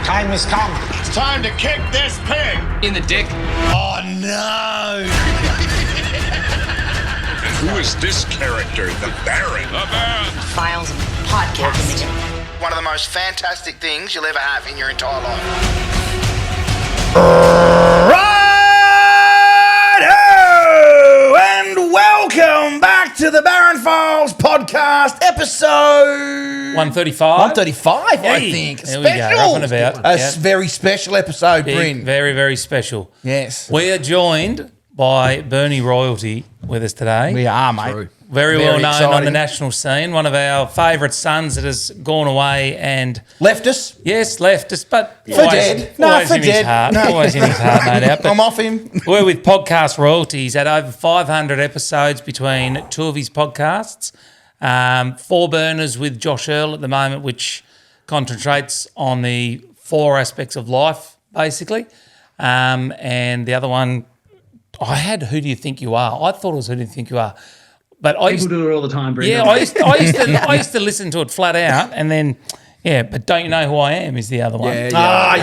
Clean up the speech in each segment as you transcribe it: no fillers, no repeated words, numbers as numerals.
Time has come. It's time to kick this pig. In the dick. Oh, no. Who is this character? The Baron. The Baron. Files podcast. One of the most fantastic things you'll ever have in your entire life. Righto! And welcome back to the Baron Files podcast, episode 135. 135, I Hey, think. there we go, up and about. A Yep. very special episode, Big, Bryn. very, very special. Yes. We are joined by Burnie royalty with us today. We are, mate. Very well known on exciting. the national scene. One of our favourite sons that has gone away and Left us. yes, left us, but For dead. No, always for in dead. his heart. No. Always in his heart, no doubt. But I'm off him. we're with podcast royalty. He's had over 500 episodes between two of his podcasts. 4 burners with Josh Earl at the moment, which concentrates on the 4 aspects of life, basically. And the other one, I had Who Do You Think You Are? I thought it was Who Do You Think You Are? But I People do it all the time, Brendan. yeah, I used to listen to it flat out, and then but Don't You Know Who I Am is the other one. And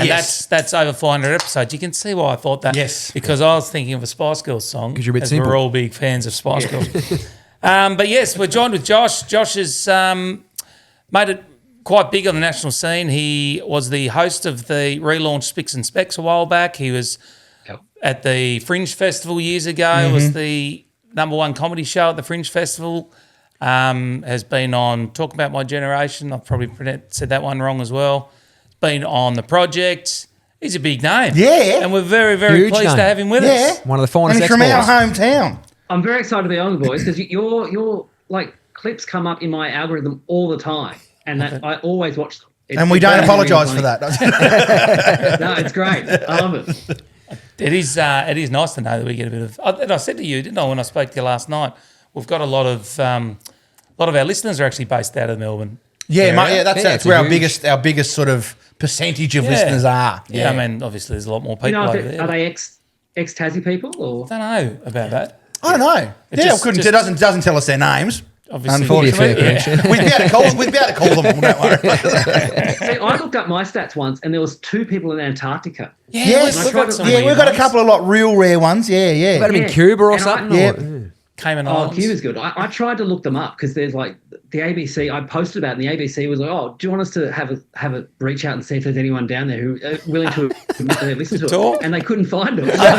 yes. that's over 400 episodes. You can see why I thought that. Yes. because I was thinking of a Spice Girls song. Because you're a bit as simple. we're all big fans of Spice Girls. But yes, we're joined with Josh. Josh has made it quite big on the national scene. He was the host of the relaunched Spicks and Specks a while back. He was at the Fringe Festival years ago. It was the #1 comedy show at the Fringe Festival. Has been on Talk About My Generation. I've probably said that one wrong as well. Been on The Project. He's a big name. Yeah. And we're very, very Huge pleased to name. have him with Yeah. us. One of the And finest he's from our exports. hometown. I'm very excited to be on, boys, because your like clips come up in my algorithm all the time, and that I always watch them. And we don't very, apologise very for funny. that. No, it's great. I love it. It is nice to know that we get a bit of. And I said to you, didn't I, when I spoke to you last night? We've got a lot of our listeners are actually based out of Melbourne. Yeah, area. mate, that's it's where a our biggest sort of percentage of listeners are. Yeah, I mean, obviously, there's a lot more people You know, over there. are they ex Tassie people or? I don't know about that. I don't know. just- It doesn't tell us their names. Obviously, Unfortunately, yeah. we'd be able to call them. Don't worry. See, I looked up my stats once, and there was 2 people in Antarctica. Yes, we've got some we've weird got a ones. couple of real rare ones. Yeah. Got him in Yeah. Cuba or And something? Yeah. Cayman Oh, Islands. Cuba's good. I tried to look them up because there's like the ABC. I posted about it, and the ABC was like, "Oh, do you want us to have a reach out and see if there's anyone down there who willing to listen to Talk? it?" And they couldn't find them. So I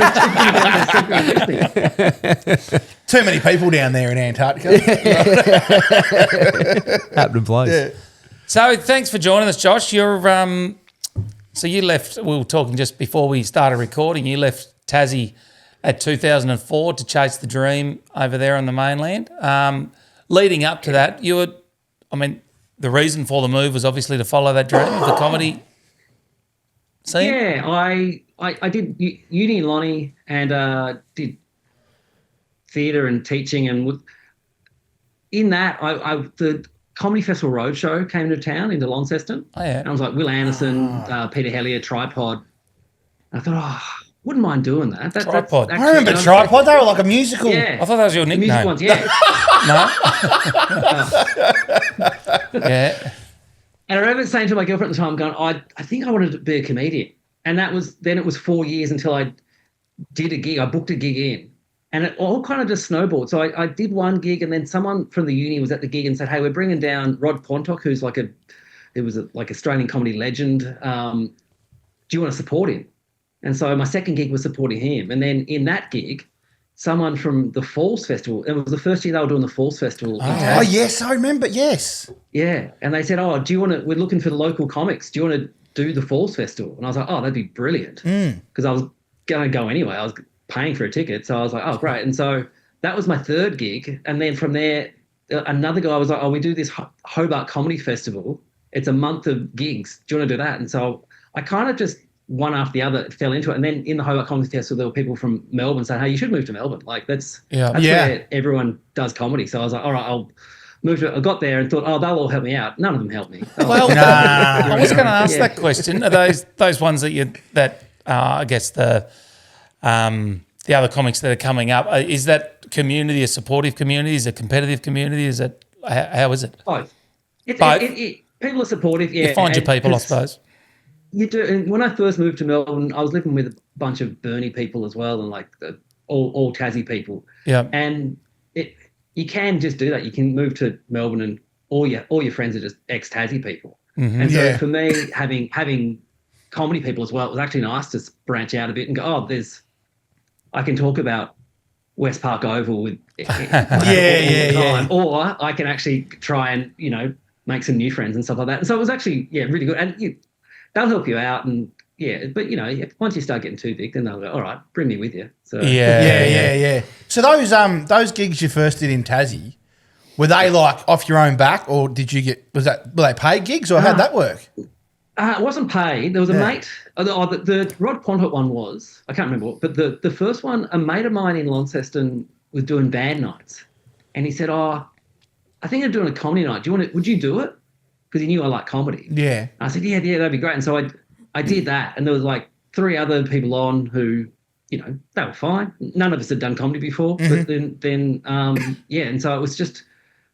was listening. Too many people down there in Antarctica. Happening place. So thanks for joining us, Josh. You're so you left. We were talking just before we started recording. You left Tassie at 2004 to chase the dream over there on the mainland. Leading up to that, the reason for the move was obviously to follow that dream of the comedy scene. Yeah, I did uni in Lonnie and did theatre and teaching, and in that the Comedy Festival Roadshow came to town into Launceston. Oh, yeah. And I was like Will Anderson, Peter Hellier, Tripod. And I thought, wouldn't mind doing that. Tripod. I remember Tripod. They were like a musical. Yeah. I thought that was your The nickname. music ones, yeah. No. Yeah. And I remember saying to my girlfriend at the time, going, I think I wanted to be a comedian. And it was 4 years until I did a gig. I booked a gig in. And it all kind of just snowballed. So I did one gig, and then someone from the uni was at the gig and said, "Hey, we're bringing down Rod Pontock, who's like Australian comedy legend. Do you want to support him?" And so my second gig was supporting him. And then in that gig, someone from the Falls Festival, it was the first year they were doing the Falls Festival. in Oh, Tassie. yes, I remember. Yes. Yeah. And they said, we're looking for the local comics. Do you want to do the Falls Festival? And I was like, oh, that'd be brilliant. Because I was going to go anyway. I was paying for a ticket. So I was like, oh, great. And so that was my third gig. And then from there, another guy was like, oh, we do this Hobart Comedy Festival. It's a month of gigs. Do you want to do that? And so I kind of just one after the other fell into it. And then in the Hobart Comedy Festival, there were people from Melbourne saying, hey, you should move to Melbourne. Like that's where everyone does comedy. So I was like, all right, I'll move to it. I got there and thought, oh, they'll all help me out. None of them helped me. Well, I was going to ask that question. Are those ones that I guess the other comics that are coming up, is that community a supportive community? Is it a competitive community? Is it how is it? Both. Both? People are supportive, yeah. You find your people, I suppose. You do. And when I first moved to Melbourne, I was living with a bunch of Burnie people as well, and like all Tassie people. Yeah. And you can just do that. You can move to Melbourne, and all your friends are just ex-Tassie people. Mm-hmm. And so for me, having comedy people as well, it was actually nice to branch out a bit and go, I can talk about West Park Oval with Yeah. or I can actually try and make some new friends and stuff like that. And so it was actually really good, and they'll help you out, and but once you start getting too big, then they'll go, all right, bring me with you. So Yeah. So those gigs you first did in Tassie, were they like off your own back, or were they paid gigs, or how'd that work? It wasn't paid. There was a mate. The Rod Quantot one was. I can't remember what, but the first one, a mate of mine in Launceston was doing band nights, and he said, "Oh, I think I'm doing a comedy night. Would you do it?" Because he knew I like comedy. Yeah. And I said, "Yeah, that'd be great." And so I did that, and there was like 3 other people on who, they were fine. None of us had done comedy before, but then and so it was just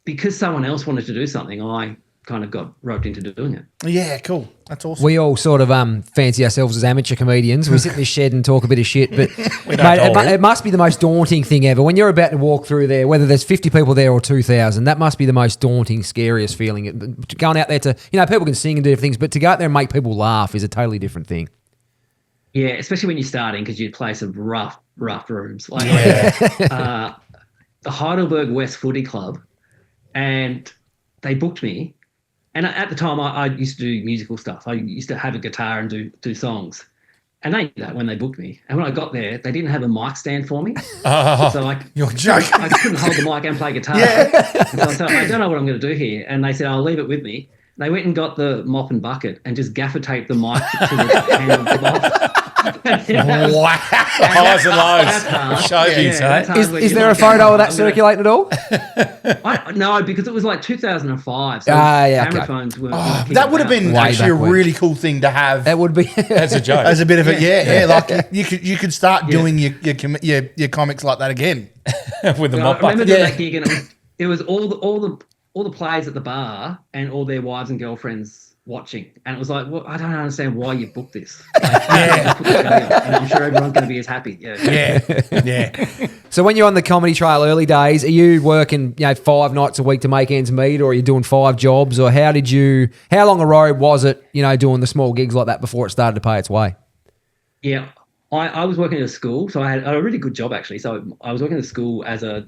because someone else wanted to do something, I kind of got roped into doing it. Yeah, cool. That's awesome. We all sort of fancy ourselves as amateur comedians. We sit in this shed and talk a bit of shit, but it must be the most daunting thing ever. When you're about to walk through there, whether there's 50 people there or 2,000, that must be the most daunting, scariest feeling. Going out there to, people can sing and do different things, but to go out there and make people laugh is a totally different thing. Yeah, especially when you're starting, because you play some rough rooms. Like the Heidelberg West Footy Club, and they booked me. And at the time, I used to do musical stuff. I used to have a guitar and do songs. And they knew that when they booked me. And when I got there, they didn't have a mic stand for me. So you're joking. I couldn't hold the mic and play guitar. And so I said, I don't know what I'm going to do here. And they said, I'll leave it with me. They went and got the mop and bucket and just gaffer taped the mic to the handle of the mop. Wow. Highs and lows. Showbiz, eh? Is there a photo of that circulating at all? No, because it was like 2005. So okay. camera phones were. That would have been actually a really cool thing to have. That would be As a joke. as a bit of a like you could start doing your comics like that again. With the I mop remember bucket. doing that gig, and it was all the players at the bar and all their wives and girlfriends watching, and it was like, well, I don't understand why you booked this. And I'm sure everyone's going to be as happy. Yeah. So when you're on the comedy trail early days, are you working 5 nights a week to make ends meet, or are you doing 5 jobs, or how long a road was it, doing the small gigs like that before it started to pay its way? Yeah, I was working at a school, so I had a really good job actually. So I was working at a school as a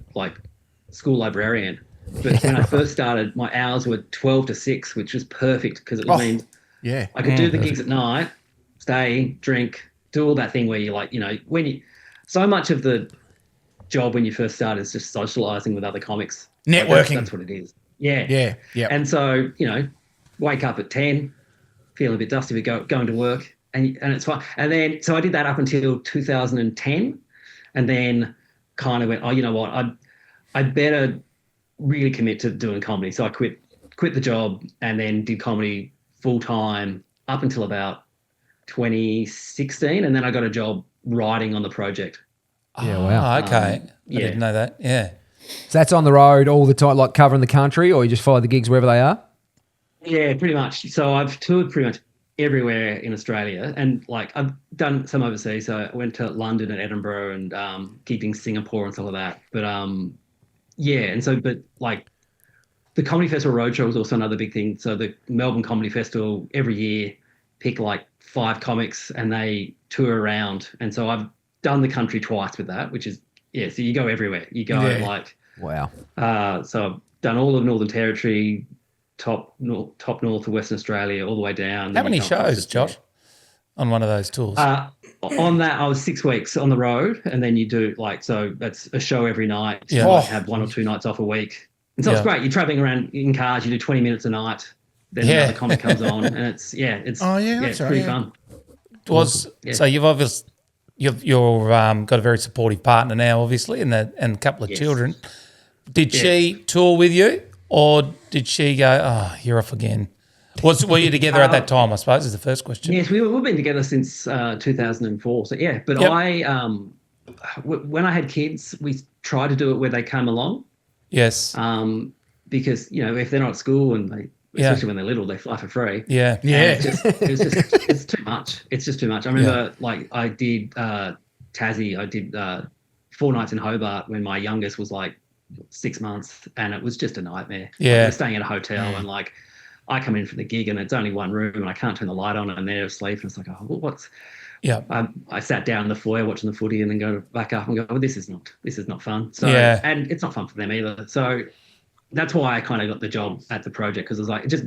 school librarian. But when I first started, my hours were 12 to 6, which was perfect because it means I could do the gigs at night, stay, drink, do all that thing where you're like, so much of the job when you first start is just socializing with other comics. Networking. That's what it is. Yeah. Yeah. And so, wake up at 10, feeling a bit dusty, but going to work and it's fine. And then, so I did that up until 2010 and then kind of went, oh, you know what, I'd better really commit to doing comedy. So I quit the job and then did comedy full time up until about 2016. And then I got a job writing on the project. Yeah, wow. Oh, okay. I didn't know that. Yeah. So that's on the road all the time, like covering the country, or you just follow the gigs wherever they are? Yeah, pretty much. So I've toured pretty much everywhere in Australia, and like I've done some overseas. So I went to London and Edinburgh and keeping Singapore and stuff like that. But but like the Comedy Festival Roadshow was also another big thing. So the Melbourne Comedy Festival every year pick like 5 comics and they tour around. And so I've done the country twice with that, which is, so you go everywhere. You go Wow. So I've done all of Northern Territory, top north of Western Australia, all the way down. How many shows, Josh, on one of those tours? On that, I was 6 weeks on the road, and then you do so that's a show every night. Yeah. You might have 1 or 2 nights off a week. And so it's great. You're traveling around in cars, you do 20 minutes a night, then another comic comes on, and it's pretty fun. So you've obviously you've got a very supportive partner now, obviously, and a couple of children. Did she tour with you, or did she go, oh, you're off again? Were you together at that time, I suppose, is the first question. Yes, we've been together since 2004. So, but when I had kids, we tried to do it where they came along. Yes. Because, if they're not at school and especially when they're little, they fly for free. Yeah. Yeah. It's too much. It's just too much. I remember, like, I did Tassie. I did 4 nights in Hobart when my youngest was like 6 months, and it was just a nightmare. Yeah. Like, we're staying at a hotel, and like I come in for the gig, and it's only one room, and I can't turn the light on, and they're asleep, and it's like, oh, what's? Yeah. I sat down in the foyer watching the footy, and then go back up and go, oh, this is not fun. So, and it's not fun for them either. So that's why I kind of got the job at the project, because it was like, it just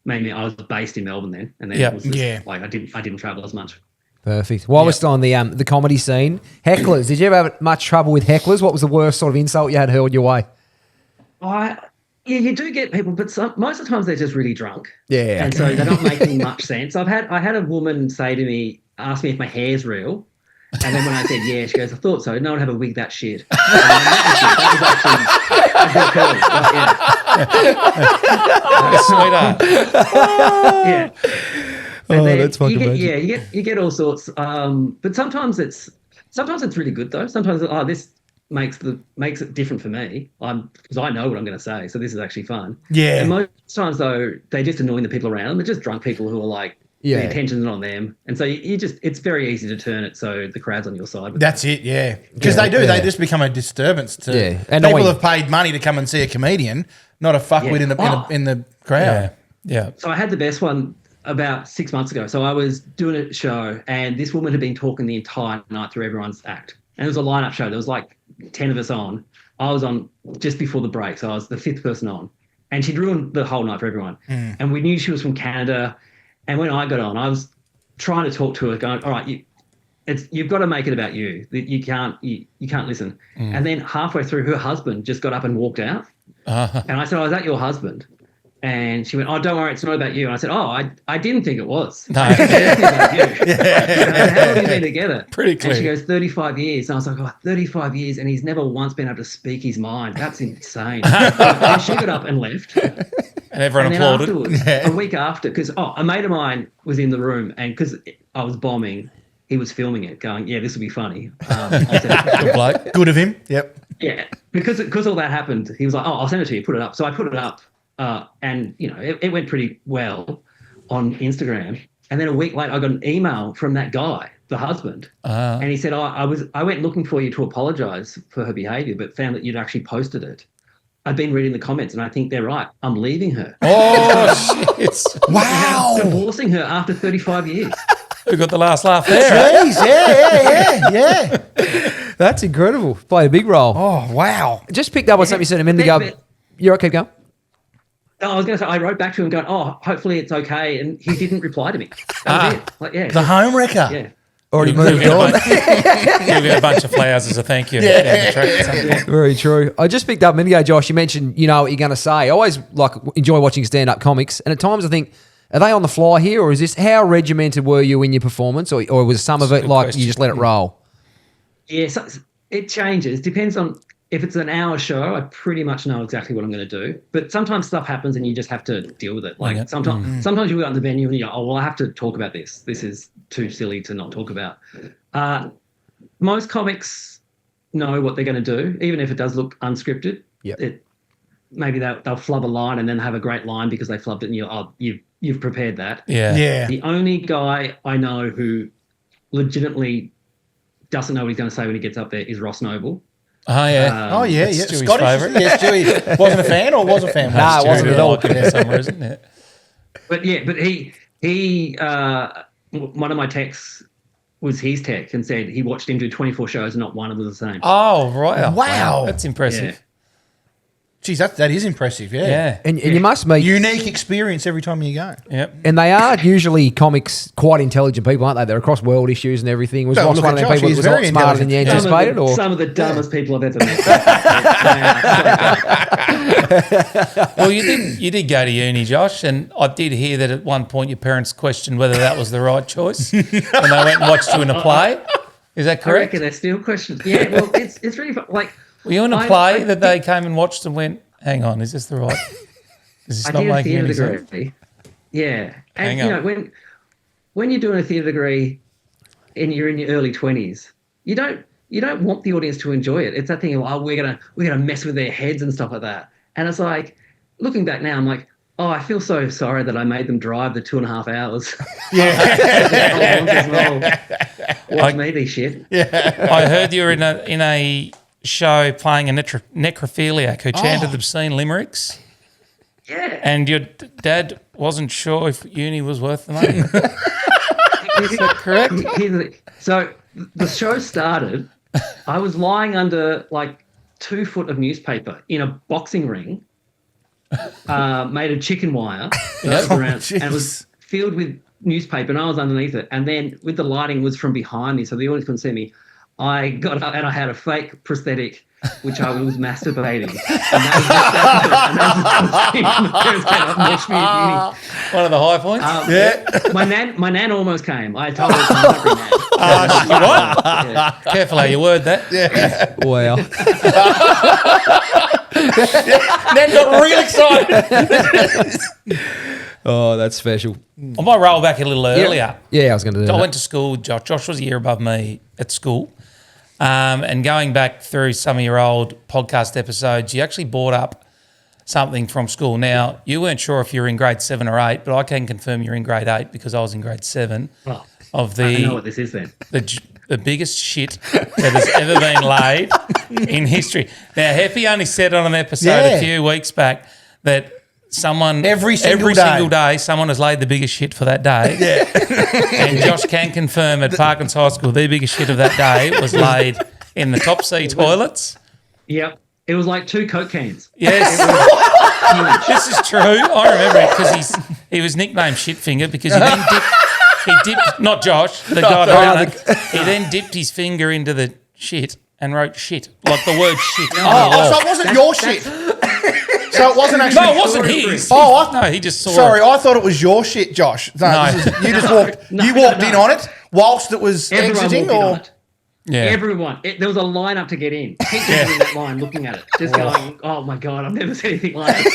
made me. I was based in Melbourne then, and then it was just, like I didn't travel as much. Perfect. While we're still on the comedy scene, hecklers. Did you ever have much trouble with hecklers? What was the worst sort of insult you had hurled your way? Yeah, you do get people, but most of the times they're just really drunk. Yeah. And so they're not making much sense. I had a woman say to me, ask me if my hair's real. And then when I said yeah, she goes, I thought so. No one have a wig that shit. And that was actually sweetheart. That's fucking amazing. You get all sorts. But sometimes it's really good though. Sometimes this makes it different for me. Because I know what I'm going to say, so this is actually fun. Yeah. And most times though, they're just annoying the people around them. They're just drunk people who are like, the attention's on them, and so it's very easy to turn it so the crowd's on your side. That's it, yeah. Because they just become a disturbance to And people have paid money to come and see a comedian, not a fuckwit in the crowd. Yeah. So I had the best one about 6 months ago. So I was doing a show, and this woman had been talking the entire night through everyone's act, and it was a lineup show. There was like 10 of us on. I was on just before the break, so I was the 5th person on, and she'd ruined the whole night for everyone. And we knew she was from Canada. And when I got on, I was trying to talk to her, going, "All right, you've got to make it about you. You can't listen." And then halfway through, her husband just got up and walked out. And I said, "Oh, is that your husband?" And she went, "Oh, don't worry, it's not about you." And I said, "Oh, I didn't think it was. No. I didn't think it was about you." And I said, "How long have you been together?" Pretty clear. And she goes, 35 years. And I was like, "Oh, 35 years, and he's never once been able to speak his mind. That's insane." And she got up and left. And everyone and applauded. Afterwards, a week after, because a mate of mine was in the room, and because I was bombing, he was filming it, going, "Yeah, this will be funny." I said, Good bloke. Good of him. Yep. yeah, because all that happened, he was like, "Oh, I'll send it to you. Put it up." So I put it up, and it went pretty well on Instagram. And then a week later, I got an email from that guy, the husband, and he said, I went looking for you to apologise for her behaviour, but found that you'd actually posted it. I've been reading the comments, and I think they're right. I'm leaving her. Oh, shit. Wow. Divorcing her after 35 years. Who got the last laugh there? Jeez, yeah. That's incredible. Played a big role. Oh, wow. Just picked up on something you said a minute ago. You're okay, go. I was going to say, I wrote back to him going, "Oh, hopefully it's okay." And he didn't reply to me. That was it. Like, yeah. The home wrecker. Yeah. Already moved on. Give it a bunch of flowers as a thank you. Very true. I just picked up a minute ago, Josh. You mentioned you know what you're going to say. I always enjoy watching stand-up comics, and at times I think, are they on the fly here, or is this how regimented were you in your performance, or was some of it like you just let it roll? Yeah, so it changes. Depends on if it's an hour show. I pretty much know exactly what I'm going to do, but sometimes stuff happens and you just have to deal with it. Like sometimes you go out on the venue and you go, "Oh, well, I have to talk about this. This is too silly to not talk about." Most comics know what they're going to do, even if it does look unscripted. Maybe they'll flub a line and then have a great line because they flubbed it, and you've prepared that. Yeah. The only guy I know who legitimately doesn't know what he's going to say when he gets up there is Ross Noble. Oh, yeah. Scottish favourite. Yeah, Stewie wasn't a fan or was a fan? Nah, it wasn't at all. There somewhere, isn't it? But he one of my texts was his tech and said he watched him do 24 shows and not one of them was the same. Oh, right. Wow. That's impressive. Yeah. Geez, that is impressive, yeah. Yeah. And you must meet Unique experience every time you go. Yep. And they are usually comics, quite intelligent people, aren't they? They're across world issues and everything. Was Oh, Ross look one of at them Josh, people that he's was a lot very smarter than you intelligent. anticipated? Some of the dumbest people I've ever met. Well, you did go to uni, Josh, and I did hear that at one point your parents questioned whether that was the right choice when they went and watched you in a play. Is that I correct? reckon they're still questions. Yeah, well, it's really fun. Like, Were you in a play that they came and watched and went, "Hang on, is this the right? Is this I not did a making theatre any sense?" degree. Yeah, Hang and on. when you're doing a theatre degree and you're in your early 20s, you don't want the audience to enjoy it. It's that thing of, we're gonna mess with their heads and stuff like that. And it's like, looking back now, I'm like, Oh, I feel so sorry that I made them drive the 2.5 hours. Watch me be shit. I heard you were in a show playing a necrophiliac who chanted obscene limericks. Yeah. And your dad wasn't sure if uni was worth the money. Is that correct? So the show started, I was lying under like 2 foot of newspaper in a boxing ring made of chicken wire around, and it was filled with newspaper, and I was underneath it. And then with the lighting was from behind me, so the audience couldn't see me. I got up and I had a fake prosthetic, which I was masturbating. And my parents came up and watched me at uni. One of the high points. My nan almost came. I told her to not bring that. You what? Yeah. Careful how you word that. Yeah. Wow. Nan got real excited. Oh, that's special. I might roll back a little earlier. Yeah, I was going to do that. I went to school with Josh. Josh was a year above me at school. And going back through some of your old podcast episodes, you actually brought up something from school. Now, you weren't sure if you were in grade 7 or 8, but I can confirm you're in grade 8 because I was in grade 7. Oh, of the, I know what this is then. The biggest shit that has ever been laid in history. Now, Heffy only said on an episode a few weeks back that someone every single day someone has laid the biggest shit for that day. Yeah. And Josh can confirm at Parklands High School the biggest shit of that day was laid in the top C toilets. Yep. It was like 2 Coke cans. Yes. This is true. I remember it because he was nicknamed Shitfinger because he dipped not Josh, the guy that ran it. He then dipped his finger into the shit and wrote shit, like the word shit. So it wasn't your shit. So it wasn't actually. No, it wasn't his. No, he just saw Sorry, it. I thought it was your shit, Josh. No. You just walked. You walked in on it whilst it was exiting, or yeah, everyone. There was a line up to get in. Teachers in that line, looking at it, just going, "Oh my god, I've never seen anything like it."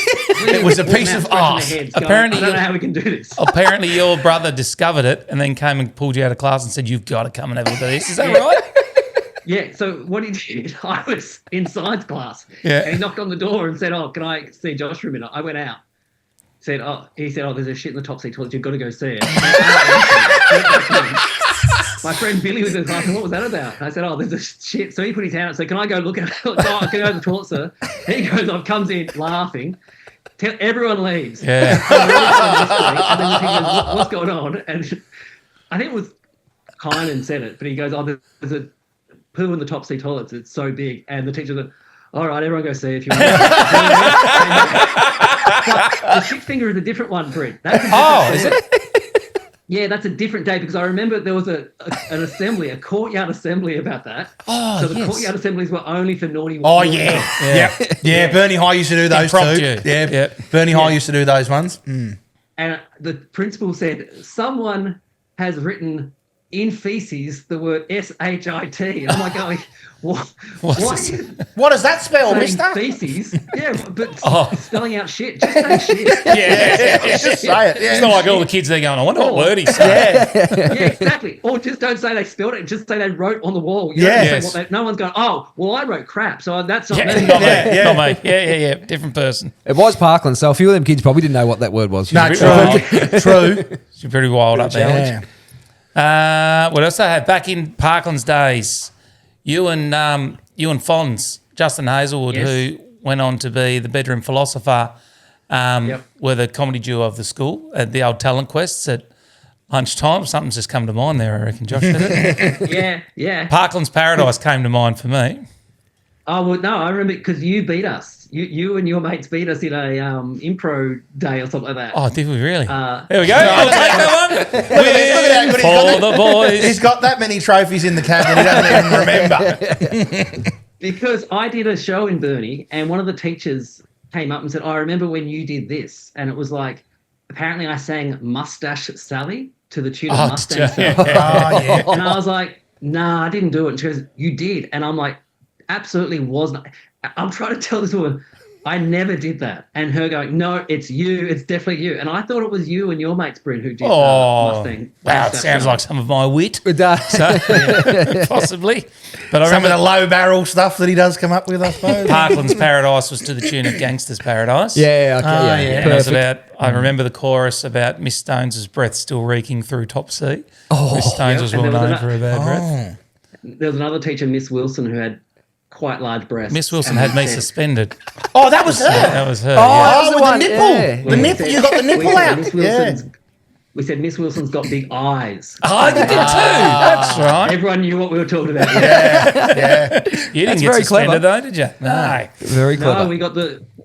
It was a piece of arse. Apparently, I don't know how we can do this. Apparently, your brother discovered it and then came and pulled you out of class and said, "You've got to come and have a look at this." Is that right? Yeah, so what he did, I was in science class, and he knocked on the door and said, "Oh, can I see Josh for a minute?" I went out. He said, "There's a shit in the top seat toilet. You've got to go see it." My friend Billy was in the class, "What was that about?" And I said, "Oh, there's a shit." So he put his hand up and said, "Can I go look at it?" "Oh, I can go to the toilet, sir." He goes off, comes in laughing. Everyone leaves. Yeah. And then he goes, "What's going on?" And I think it was Kynan said it, but he goes, "Oh, there's a poo in the top C toilets, it's so big." And the teacher said, "All right, everyone go see if you want." The shit finger is a different one, Brent. Is it? Yeah, that's a different day because I remember there was an assembly, a courtyard assembly about that. Oh, so the courtyard assemblies were only for naughty. Oh yeah. Yeah. Burnie High used to do those too. Yeah. Burnie High used to do those ones. Mm. And the principal said someone has written in feces the word shit. And I'm like going, what does that spell, mister? Feces. Yeah, but spelling out shit. Just say shit. Just say it. Yeah. It's not like all the kids there going, "I wonder what word he said." Yeah, exactly. Or just don't say they spelled it. Just say they wrote on the wall. You know, no one's going, "Oh, well, I wrote crap, so that's not me." Not me. Yeah. Different person. It was Parkland, so a few of them kids probably didn't know what that word was. No, true. It's pretty wild up there. What else I had back in Parkland's days? You and Fonz, Justin Hazelwood, who went on to be the bedroom philosopher, were the comedy duo of the school at the old talent quests at lunchtime. Something's just come to mind there, I reckon, Josh. Did it? Yeah. Parkland's Paradise came to mind for me. Oh, well, no, I remember because you beat us. You and your mates beat us in a impro day or something like that. Oh, did we really? There we go. I'll take that one. Look at that. For the boys. He's got that many trophies in the cabinet, he doesn't even remember. Because I did a show in Burnie and one of the teachers came up and said, "I remember when you did this." And it was like, apparently I sang Mustache Sally to the tune of Mustache Sally. Yeah. And I was like, "Nah, I didn't do it." And she goes, "You did." And I'm like, absolutely was not. I'm trying to tell this woman, I never did that. And her going, no, it's you. It's definitely you. And I thought it was you and your mates, Bryn, who did Mustang. Wow, it sounds like some of my wit. It does. So, possibly. But I Some remember of the low barrel stuff that he does come up with, I suppose. Parkland's Paradise was to the tune of Gangster's Paradise. Yeah, okay, Oh, yeah. yeah. And it was Perfect. about, I remember the chorus about Miss Stones' breath still reeking through top C. Miss Stones was And well there was known for her bad breath. There was another teacher, Miss Wilson, who had quite large breasts. Miss Wilson And had me said- suspended. Oh, that was her. That was her. Oh, yeah. that was the with one, the nipple. yeah. The nipple. You got the nipple we said, out. Miss Yeah. Wilson's, we said Miss Wilson's got big eyes. Oh, you did too. That's right. Everyone knew what we were talking about. You didn't That's get very suspended clever. though, did you? No. Very clever. No,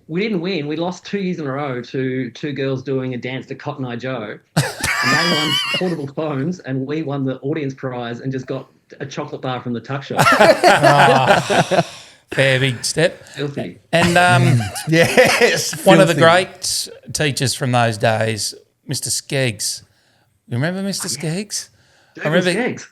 we didn't win. We lost 2 years in a row to two girls doing a dance to Cotton Eye Joe. And they won portable phones, and we won the audience prize and just got a chocolate bar from the tuck shop. Fair big step. Filthy. And Yes. one of the filthy. great teachers from those days, Mr. Skeggs. You remember Mr. Skeggs? I remember Skeggs.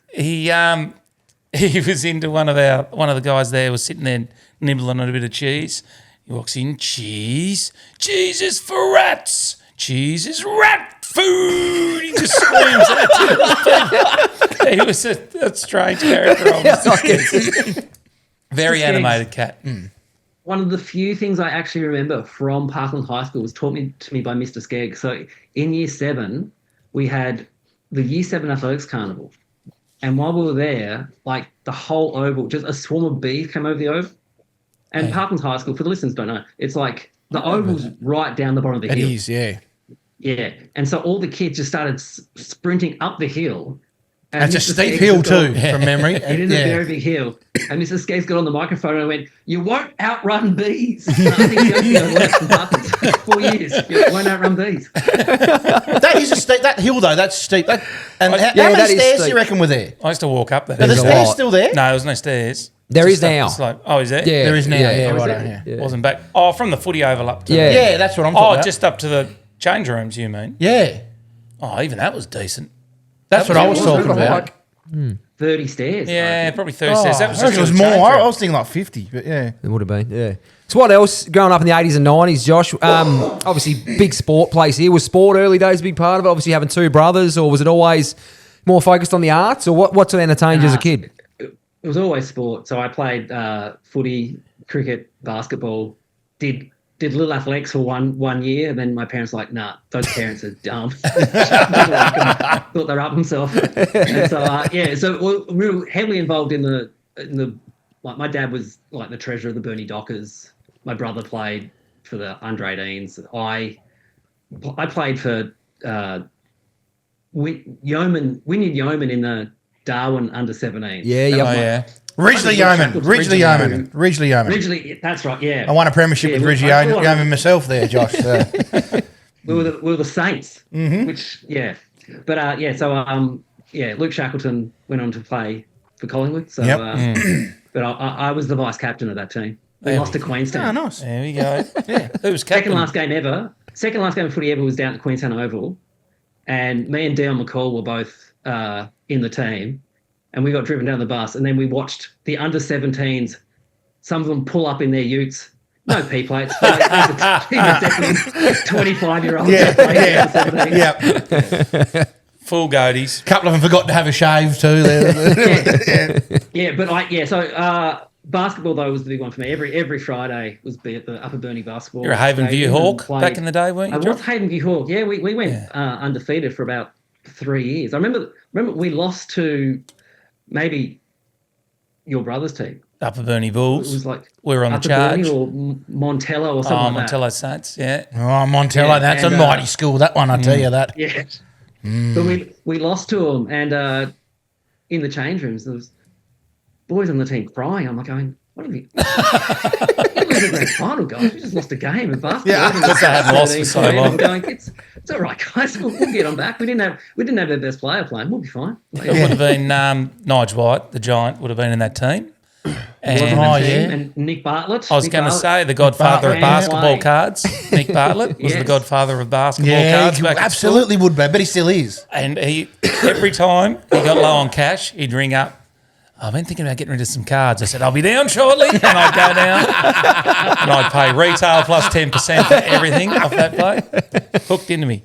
he was into one of the guys there was sitting there nibbling on a bit of cheese. He walks in, cheese is for rats. Cheese is rat food. He just screams that. He was a strange character. Obviously. Very Skeggs. animated cat. One of the few things I actually remember from Parkland High School was taught to me by Mr. Skegg. So in year 7, we had the year 7 athletics carnival. And while we were there, like the whole oval, just a swarm of bees came over the oval. And Parkland High School, for the listeners don't know, it's like the oval's right down the bottom of the It hill. is, yeah. Yeah. And so all the kids just started sprinting up the hill. And That's a Mr. steep Skeggs hill just got- too, from memory. It is a very big hill. And Mr. Skeggs got on the microphone and went, "You won't outrun bees." I think Joe worked for Parkland 4 years. You won't outrun bees. That is a steep. That hill though, that's steep. How Yeah, many that is stairs do steep. you reckon were there? I used to walk up there. Are the There's a stairs lot. still there? No, there was no stairs. There Just is now. it's like, oh, is there? Yeah, There is now. Yeah, was right. there? Yeah. Wasn't back. Oh, from the footy oval up to. Yeah. Yeah, that's what I'm Oh, talking about. just up to the change rooms. You mean? Yeah, Oh, even that was decent. that's what I was talking about. 30 stairs. Yeah, probably 30 Oh, stairs. That I was reckon just it was a more. change I room. was thinking like 50, but yeah. It would have been, yeah. So what else growing up in the 80s and 90s, Josh? Obviously, big sport place here. Was sport early days a big part of it? Obviously, having 2 brothers, or was it always more focused on the arts? Or what sort of entertained you as a kid? It was always sport. So I played footy, cricket, basketball, did little athletics for one year, and then my parents were like, nah, those parents are dumb. Didn't like 'em. Thought they're up themselves. And so so we were heavily involved in the like my dad was like the treasurer of the Burnie Dockers. My brother played for the under 18s. I played for Wynyard Yeoman in the Darwin under 17s. Yeah, That yep. was Oh my- yeah. Ridgely Yeoman. Originally, that's right. Yeah, I won a premiership with Ridgely Yeoman myself there, Josh. So. we were the Saints, which but so Luke Shackleton went on to play for Collingwood. So, Yep. but I was the vice captain of that team. We lost to Queenstown. Oh, nice. There we go. Yeah. Who was captain? Second last game of footy ever was down at Queenstown Oval, and me and Dion McCall were both in the team, and we got driven down the bus, and then we watched the under 17s. Some of them pull up in their utes. No P plates. Like, these are definitely 25-year-olds. Yeah. Full goatees. A couple of them forgot to have a shave too. So basketball though was the big one for me. Every Friday was be at the Upper Burnie basketball. You're a Haven View Stadium and Hawk played- back in the day, weren't you, I Josh? was Haven View Hawk. Yeah, we went undefeated for about 3 years. I remember we lost to maybe your brother's team. Upper Burnie It Bulls. was like We were on the Upper charge. Burnie or Montello or something like Montello Saints, yeah. Oh, Montello, Yeah, that's and, a mighty school, that one, I tell you that. that. Yeah. But we lost to them, and in the change rooms there was boys on the team crying. I'm like going, what have you? You lose the grand final, guys. We just lost a game of basketball. Yeah, because they hadn't lost for so 13, long. I'm going, it's all right, guys. We'll get on back. We didn't have their best player playing. We'll be fine. It would have been Nige White, the giant, would have been in that team. And And Nick Bartlett. I was going to say the godfather of Bartlett. basketball Yeah. cards. Nick Bartlett was the Yes. godfather of basketball Yeah, cards he back at school. absolutely would be, but he still is. And he every time he got low on cash, he'd ring up, I've been thinking about getting rid of some cards. I said, I'll be down shortly. And I'd go down and I'd pay retail plus 10% for everything off that play. Hooked into me.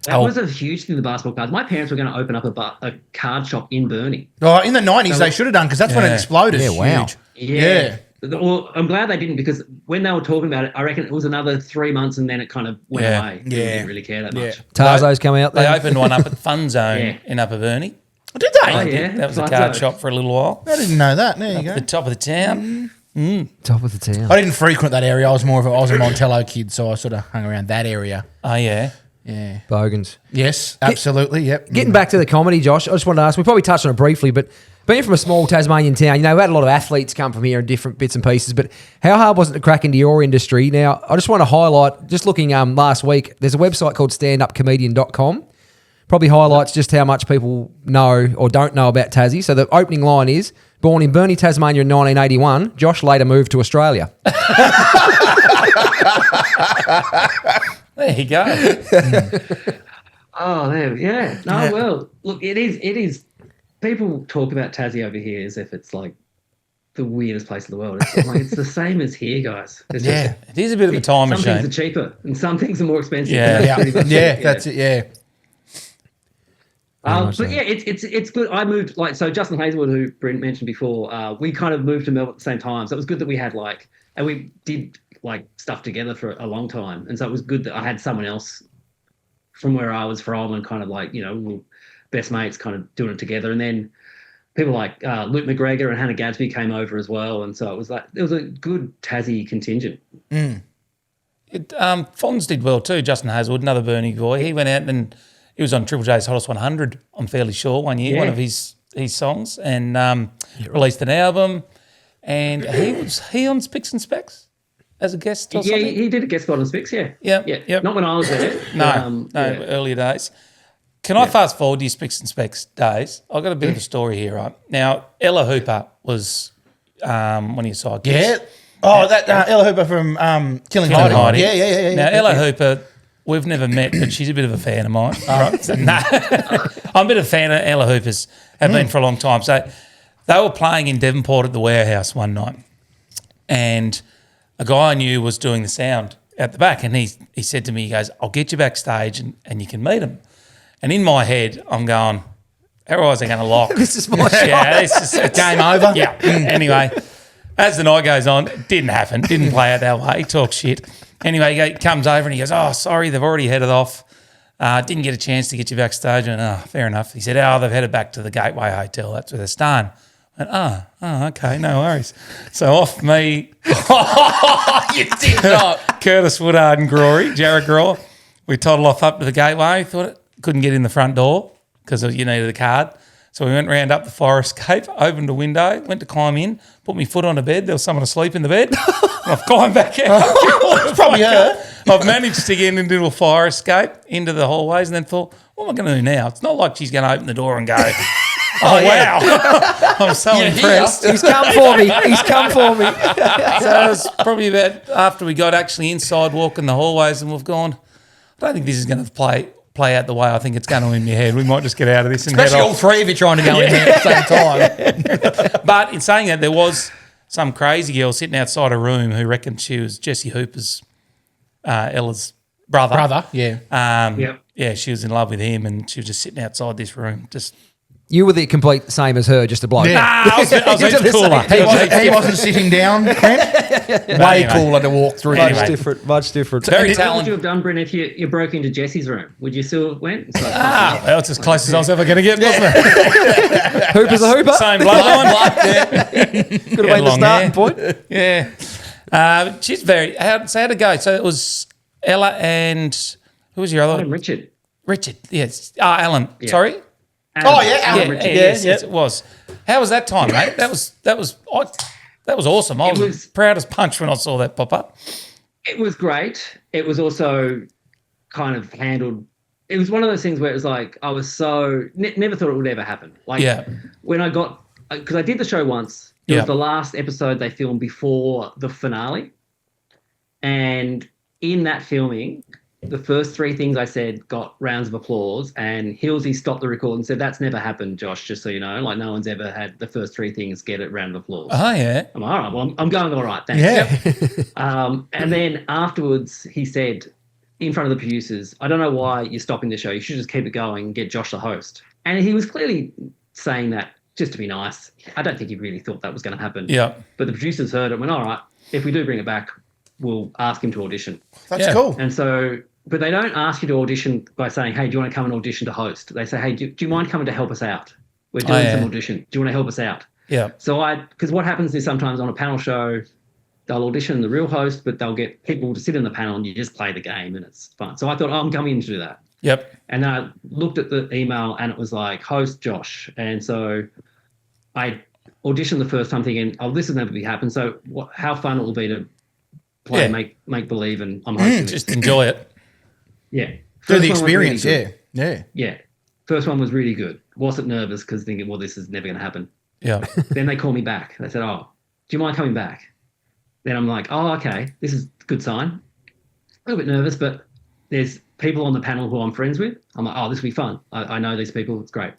That was a huge thing, the basketball cards. My parents were going to open up a card shop in Burnie. Oh, in the 90s, they should have done because that's when it exploded. Yeah, wow. Huge. Yeah. Well, I'm glad they didn't because when they were talking about it, I reckon it was another 3 months and then it kind of went away. They didn't really care that much. Tarzo's coming out They there. opened one up at Fun Zone in Upper Burnie. Did they? Oh, yeah. That was a card shop for a little while. I didn't know that. There you go. At the top of the town. Top of the town. I didn't frequent that area. I was a Montello kid, so I sort of hung around that area. Oh, yeah. Yeah. Bogans. Yes, absolutely. Yep. Getting back to the comedy, Josh, I just wanted to ask, we probably touched on it briefly, but being from a small Tasmanian town, we've had a lot of athletes come from here in different bits and pieces, but how hard was it to crack into your industry? Now, I just want to highlight, just looking last week, there's a website called standupcomedian.com. Probably highlights just how much people know or don't know about Tassie. So the opening line is, born in Burnie, Tasmania in 1981, Josh later moved to Australia. There you go. Oh, there, yeah. No, well, look, it is. People talk about Tassie over here as if it's like the weirdest place in the world. It's like it's the same as here, guys. It's just, It is a bit of a time some machine. things are cheaper and some things are more expensive. Yeah. Yeah, Pretty much yeah, it, that's it. Yeah. But yeah, it's good. I moved so Justin Hazelwood, who Brent mentioned before, we kind of moved to Melbourne at the same time. So it was good that we had and we did stuff together for a long time. And so it was good that I had someone else from where I was from and kind of we were best mates kind of doing it together. And then people like Luke McGregor and Hannah Gadsby came over as well. And so it was a good Tassie contingent. Fonz did well too, Justin Hazelwood, another Burnie boy. He went out and he was on Triple J's Hottest 100, I'm fairly sure, one year, one of his songs, and released an album. And he on Spicks and Specks as a guest or something? He did a guest spot on Spicks, yeah. Yep. Not when I was there. No, earlier days. Can I fast forward to your Spicks and Specks days? I've got a bit of a story here, right? Now, Ella Hooper was one of your sidekicks. Yeah. Oh, that Ella Hooper from Killing Heidi. Yeah. Now, Ella Hooper, we've never met, but she's a bit of a fan of mine. Right? So, no, I'm a bit of a fan of Ella Hooper's, have been for a long time. So they were playing in Devonport at the Warehouse one night, and a guy I knew was doing the sound at the back, and he said to me, he goes, I'll get you backstage and you can meet him. And in my head, I'm going, how are they going to lock? This is my shot. Yeah, it's Game over. Yeah. Anyway, as the night goes on, it didn't happen. Didn't play out that way. He talks shit. Anyway, he comes over and he goes, oh, sorry, they've already headed off. Didn't get a chance to get you backstage. And fair enough. He said, they've headed back to the Gateway Hotel. That's where they're staying. I went, okay, no worries. So off me. You did not. Curtis Woodard and Jared Grohr. We toddled off up to the Gateway. Thought couldn't get in the front door because you needed a card. So we went round up the fire escape, opened a window, went to climb in, put my foot on a bed. There was someone asleep in the bed. And I've climbed back out. It's probably her. I've managed to get into a fire escape, into the hallways, and then thought, what am I going to do now? It's not like she's going to open the door and go, oh, wow. I'm so impressed. He's come for me. He's come for me. So it was probably about after we got actually inside, walking the hallways, and we've gone, I don't think this is going to play out the way I think it's going to in your head. We might just get out of this and Especially head all off. three of you trying to go in there at the same time. But in saying that, there was some crazy girl sitting outside a room who reckoned she was Jesse Hooper's, Ella's brother. Yeah. Yeah, she was in love with him, and she was just sitting outside this room. Just You were the complete same as her, just a bloke. Yeah. I was even cooler. He wasn't sitting down, Clint. Way anyway. cooler to walk through. Much Anyway. different. Much different. Very What would you talented. have done, Brent, if you broke into Jesse's room? Would you still went? It's like, Well, it's as close as I was ever going to get, wasn't it? Hooper's a hooper. Same bloodline. Could have been the starting point. Yeah. She's very. How'd it go? So it was Ella and who was your other? Richard. Richard. Yes. Alan. Yeah. Sorry. Oh, yeah, Alan Yeah, Richard. yes, it was. How was that time, mate? That was awesome. I was proud as punch when I saw that pop up. It was great. It was also kind of handled. It was one of those things where it was like I was so never thought it would ever happen. Like when I got because I did the show once. It was the last episode they filmed before the finale, and in that filming, the first 3 things I said got rounds of applause, and Hilsey stopped the record and said, "That's never happened, Josh, just so you know. Like, no one's ever had the first 3 things get a round of applause." Oh, yeah. I'm like, all right, well, I'm going all right, thanks. Yeah. And then afterwards, he said, in front of the producers, "I don't know why you're stopping the show. You should just keep it going and get Josh the host." And he was clearly saying that just to be nice. I don't think he really thought that was going to happen. Yeah. But the producers heard it and went, all right, if we do bring it back, we'll ask him to audition. That's cool. And so, but they don't ask you to audition by saying, "Hey, do you want to come and audition to host?" They say, "Hey, do you mind coming to help us out? We're doing some audition. Do you want to help us out?" Yeah. So because what happens is sometimes on a panel show, they'll audition the real host, but they'll get people to sit in the panel and you just play the game and it's fun. So I thought, I'm coming in to do that. Yep. And then I looked at the email and it was like, host Josh. And so I auditioned the first time thinking, oh, this has never happen. So how fun it will be to play make believe and I'm hosting Just enjoy it. Yeah. Do the experience, really yeah. Yeah. First one was really good. Wasn't nervous because thinking, well, this is never going to happen. Yeah. Then they called me back. They said, "Oh, do you mind coming back?" Then I'm like, "Oh, okay. This is a good sign." A little bit nervous, but there's people on the panel who I'm friends with. I'm like, "Oh, this will be fun. I know these people. It's great."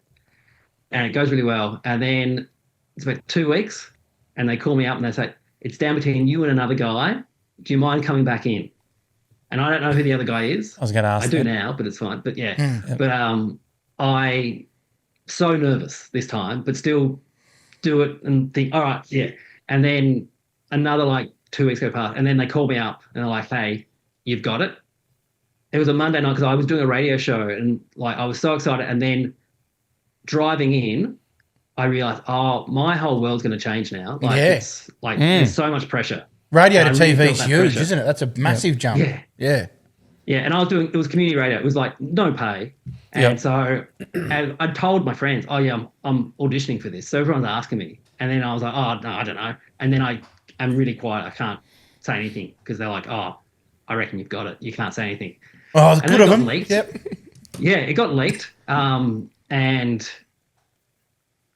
And it goes really well. And then it's about 2 weeks and they call me up and they say, "It's down between you and another guy. Do you mind coming back in?" And I don't know who the other guy is. I was going to ask I do that. now, but it's fine. But yeah. But I so nervous this time, but still do it and think, all right, yeah. And then another 2 weeks go past, and then they call me up and they're like, "Hey, you've got it." It was a Monday night because I was doing a radio show and I was so excited. And then driving in, I realized, oh, my whole world's going to change now. It's there's so much pressure. Radio to I really TV felt is that huge, pressure. isn't it? That's a massive jump. Yeah. Yeah. Yeah, and it was community radio. It was no pay. And so and I told my friends, "Oh, yeah, I'm auditioning for this." So everyone's asking me. And then I was like, "Oh, no, I don't know." And then I'm really quiet. I can't say anything because they're like, "Oh, I reckon you've got it. You can't say anything." Oh, And good then of it got them. leaked. Yep. Yeah, it got leaked. And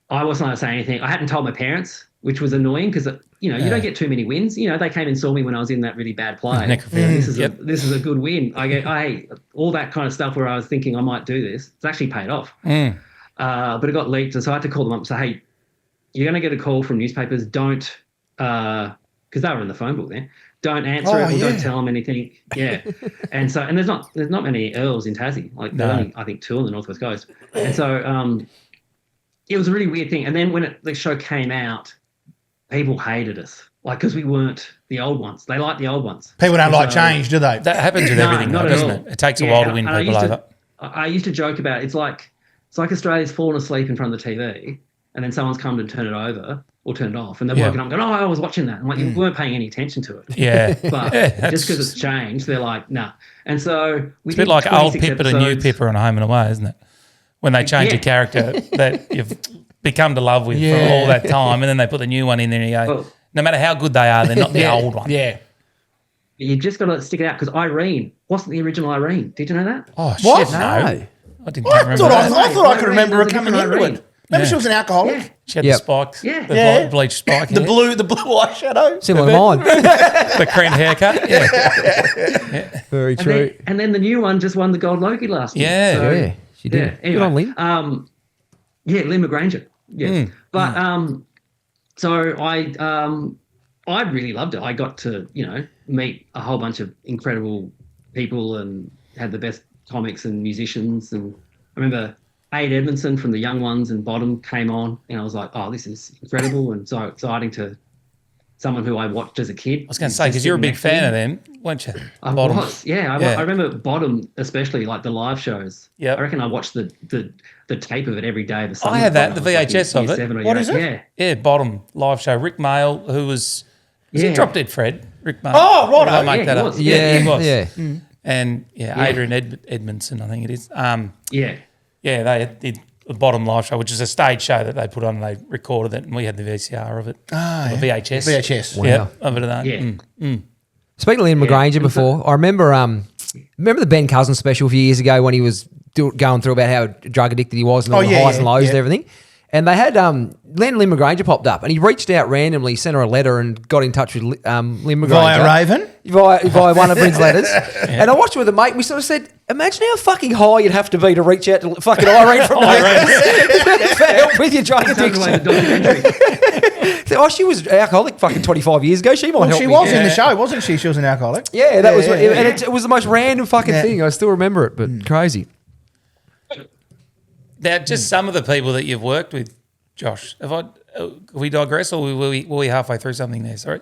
I wasn't allowed to say anything. I hadn't told my parents, which was annoying because, you don't get too many wins. They came and saw me when I was in that really bad play. This is a good win. I go, all that kind of stuff where I was thinking I might do this, it's actually paid off. But it got leaked. And so I had to call them up and say, "Hey, you're going to get a call from newspapers. Don't, because they were in the phone book then. Don't answer it or don't tell them anything." Yeah. And there's not many Earls in Tassie. There's only, I think, 2 on the Northwest Coast. And so it was a really weird thing. And then when the show came out, people hated us. Because we weren't the old ones. They like the old ones. People don't like change, do they? That happens with everything, though, doesn't it? It takes a while to win people over. I used to joke about it's like Australia's fallen asleep in front of the TV and then someone's come to turn it over or turn it off and they're woken up and going, "Oh, I was watching that." I'm like, you weren't paying any attention to it. Yeah. But just because it's changed, they're like, "Nah." And so it's a bit like old Pippa and new Pippa on Home and Away, isn't it? When they change a character that you've become to love with for all that time and then they put the new one in there and you go, no matter how good they are, they're not the old one. Yeah. You just got to stick it out because Irene wasn't the original Irene. Did you know that? Oh, What? shit, no. I didn't I remember thought that. I thought I could remember her There's a coming different into Irene. it. Maybe she was an alcoholic. Yeah. She had the spikes, Yeah. the bleached spike The hair, blue eyeshadow. Similar to mine. the cream haircut. Yeah. Very true. And then the new one just won the Gold Logie last year. Yeah. So, Yeah, she did. Yeah, Good on anyway, Lynn. Lynn McGranger. Yeah, but so I really loved it. I got to meet a whole bunch of incredible people and had the best comics and musicians. And I remember Aid Edmondson from the Young Ones and Bottom came on, and I was like, "Oh, this is incredible and so exciting to someone who I watched as a kid." I was going to say, because you're a big fan of them, weren't you? I Bottom. was, yeah. I remember Bottom, especially the live shows. Yeah, I reckon I watched the tape of it every day of the summer. I had that, the VHS of it. What is it? Yeah. Yeah, Bottom live show. Rick Mail, who was it Drop Dead Fred? Rick Mail. Oh, right. Did I make Yeah, that he up? was. Yeah, he was. Yeah. And Adrian Edmondson, I think it is. Yeah. Yeah, they did the Bottom live show, which is a stage show that they put on and they recorded it, and we had the VCR of it. The VHS. VHS. Yeah, of it. Yeah. Speaking of Lynn McGranger before, I remember the Ben Cousins special a few years ago when he was going through about how drug addicted he was and all the highs and lows and everything. And they had Len Limmer-Granger popped up, and he reached out randomly, sent her a letter, and got in touch with Limmer-Granger. Via Raven? Via one of Bryn's letters. And I watched it with a mate, and we sort of said, imagine how fucking high you'd have to be to reach out to fucking Irene from for help with your drug addiction. So, she was alcoholic fucking 25 years ago. She might help she me. was in the show, wasn't she? She was an alcoholic. Yeah, that was, and it was the most random fucking thing. I still remember it, but crazy. Now, just some of the people that you've worked with, Josh. Can we digress, or were we halfway through something there? Sorry.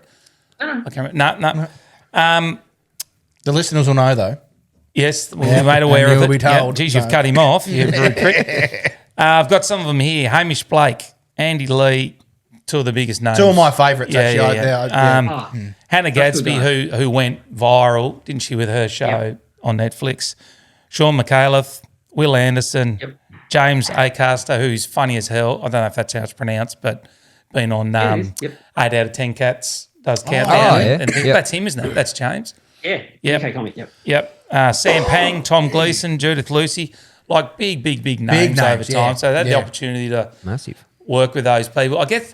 I can't remember. No. The listeners will know, though. Yes, we're made aware of it. Be told, geez, you've cut him off. You've rude prick. I've got some of them here. Hamish Blake, Andy Lee, two of the biggest names. Two of my favourites, actually. Hannah Gadsby, who went viral, didn't she, with her show on Netflix. Sean McAuliffe, Will Anderson, James Acaster, who's funny as hell. I don't know if that's how it's pronounced, but been on 8 out of 10 Cats, does Countdown. And that's him, isn't it? That's James. Yeah. UK comic. Yep. Sam Pang, Tom Gleeson, Judith Lucy, like big names over time. So they had the opportunity to work with those people. I guess,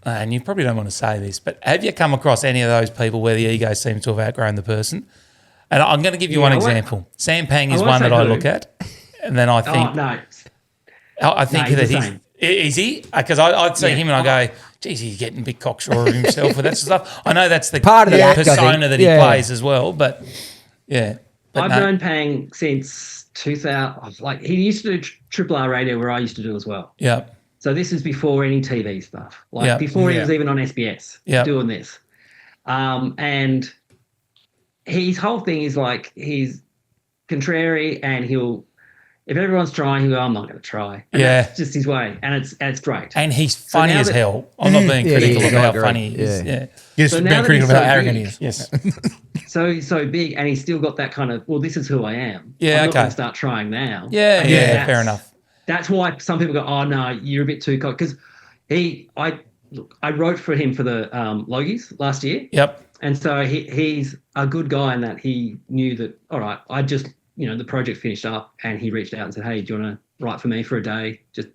and you probably don't want to say this, but have you come across any of those people where the ego seems to have outgrown the person? And I'm going to give you one example. Sam Pang is one that I look at, and then I think, I think that is he? Because I'd see him and I go, geez, he's getting a bit cocksure of himself with that stuff. I know that's the part of the persona that he plays as well, but yeah. I've known Pang since 2000. Like, he used to do Triple R radio, where I used to do as well. Yeah. So this is before any TV stuff. Like before he was even on SBS doing this. And his whole thing is like, he's contrary, and if everyone's trying, he'll go, I'm not going to try. And that's just his way. And it's great. And he's funny as hell. I'm not being critical of how funny he is. Just so being critical of how arrogant he is. Yes. So he's so big, and he's still got that kind of, well, this is who I am. Yeah, I'm not going to start trying now. Yeah, fair enough. That's why some people go, oh, no, you're a bit too cocky. Because I wrote for him for the Logies last year. Yep. And so he's a good guy in that he knew that, all right, I just, the project finished up, and he reached out and said, hey, do you want to write for me for a day? Just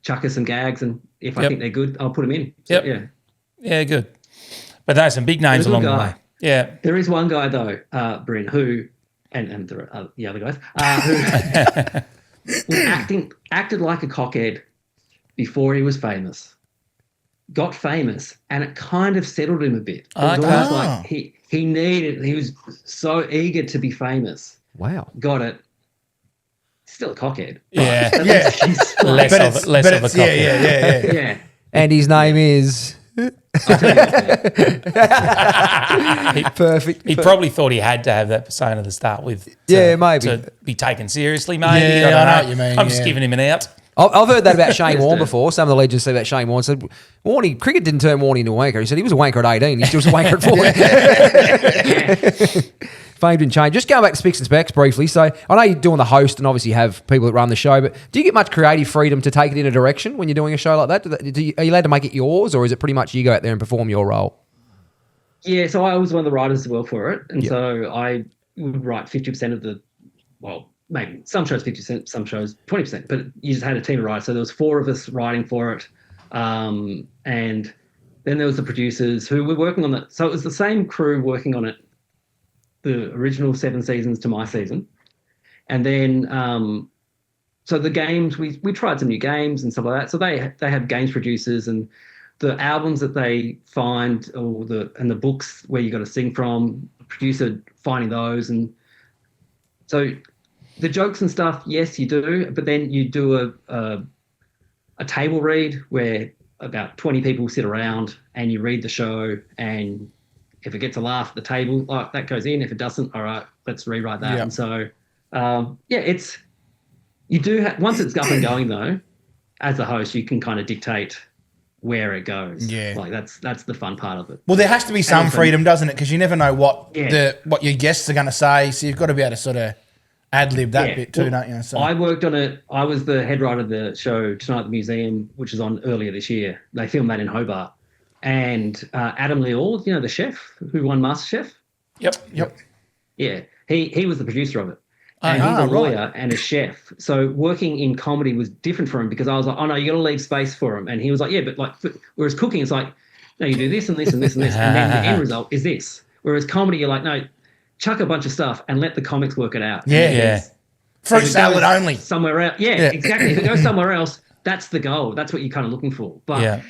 chuck us some gags, and if I think they're good, I'll put them in. So, Yeah, good. But there's some big names along the way. Yeah. There is one guy, though, Bryn, who, and there are the other guys, who acted like a cockhead before he was famous. Got famous, and it kind of settled him a bit. It was almost like he was so eager to be famous. Wow. Got it. Still a cockhead. Yeah. Less of a cockhead. Yeah. And his name is... Perfect. He probably thought he had to have that persona to start with. Maybe. To be taken seriously, maybe. I know what you mean. I'm just giving him an out. I've heard that about Shane Warne before. Some of the legends say about Shane Warne. Said, cricket didn't turn Warne into a wanker. He said he was a wanker at 18. He still was a wanker at 40. Fame didn't change. Just going back to Spicks and Specks briefly. So I know you're doing the host and obviously have people that run the show, but do you get much creative freedom to take it in a direction when you're doing a show like that? Are you allowed to make it yours, or is it pretty much you go out there and perform your role? Yeah, so I was one of the writers as well for it. And so I would write 50% of the, maybe some shows 50%, some shows 20%, but you just had a team of writers. So there was 4 of us writing for it. And then there was the producers who were working on it. So it was the same crew working on it, the original 7 seasons to my season. And then, so the games, we tried some new games and stuff like that. So they have games producers, and the albums that they find, or the books where you got to sing from, producer finding those. And so the jokes and stuff, yes, you do, but then you do a table read where about 20 people sit around and you read the show, and if it gets a laugh at the table, that goes in. If it doesn't, all right, let's rewrite that. And so, it's, you do once it's up and going though, as a host, you can kind of dictate where it goes. Yeah. Like that's the fun part of it. Well, there has to be some freedom, doesn't it? Because you never know what your guests are going to say, so you've got to be able to sort of ad-lib that bit too, don't you? So. I worked on it. I was the head writer of the show Tonight at the Museum, which is on earlier this year. They filmed that in Hobart. And Adam Leal, the chef who won MasterChef. Yep. Yeah, he was the producer of it. And he's a lawyer and a chef. So working in comedy was different for him because I was like, oh, no, you got to leave space for him. And he was like, yeah, but like, whereas cooking, it's like, no, you do this and this and this and this. And then the end result is this. Whereas comedy, you're like, no, chuck a bunch of stuff and let the comics work it out. Yeah. Fruit salad only. Somewhere else. Yeah, exactly. If it goes somewhere else, that's the goal. That's what you're kind of looking for. But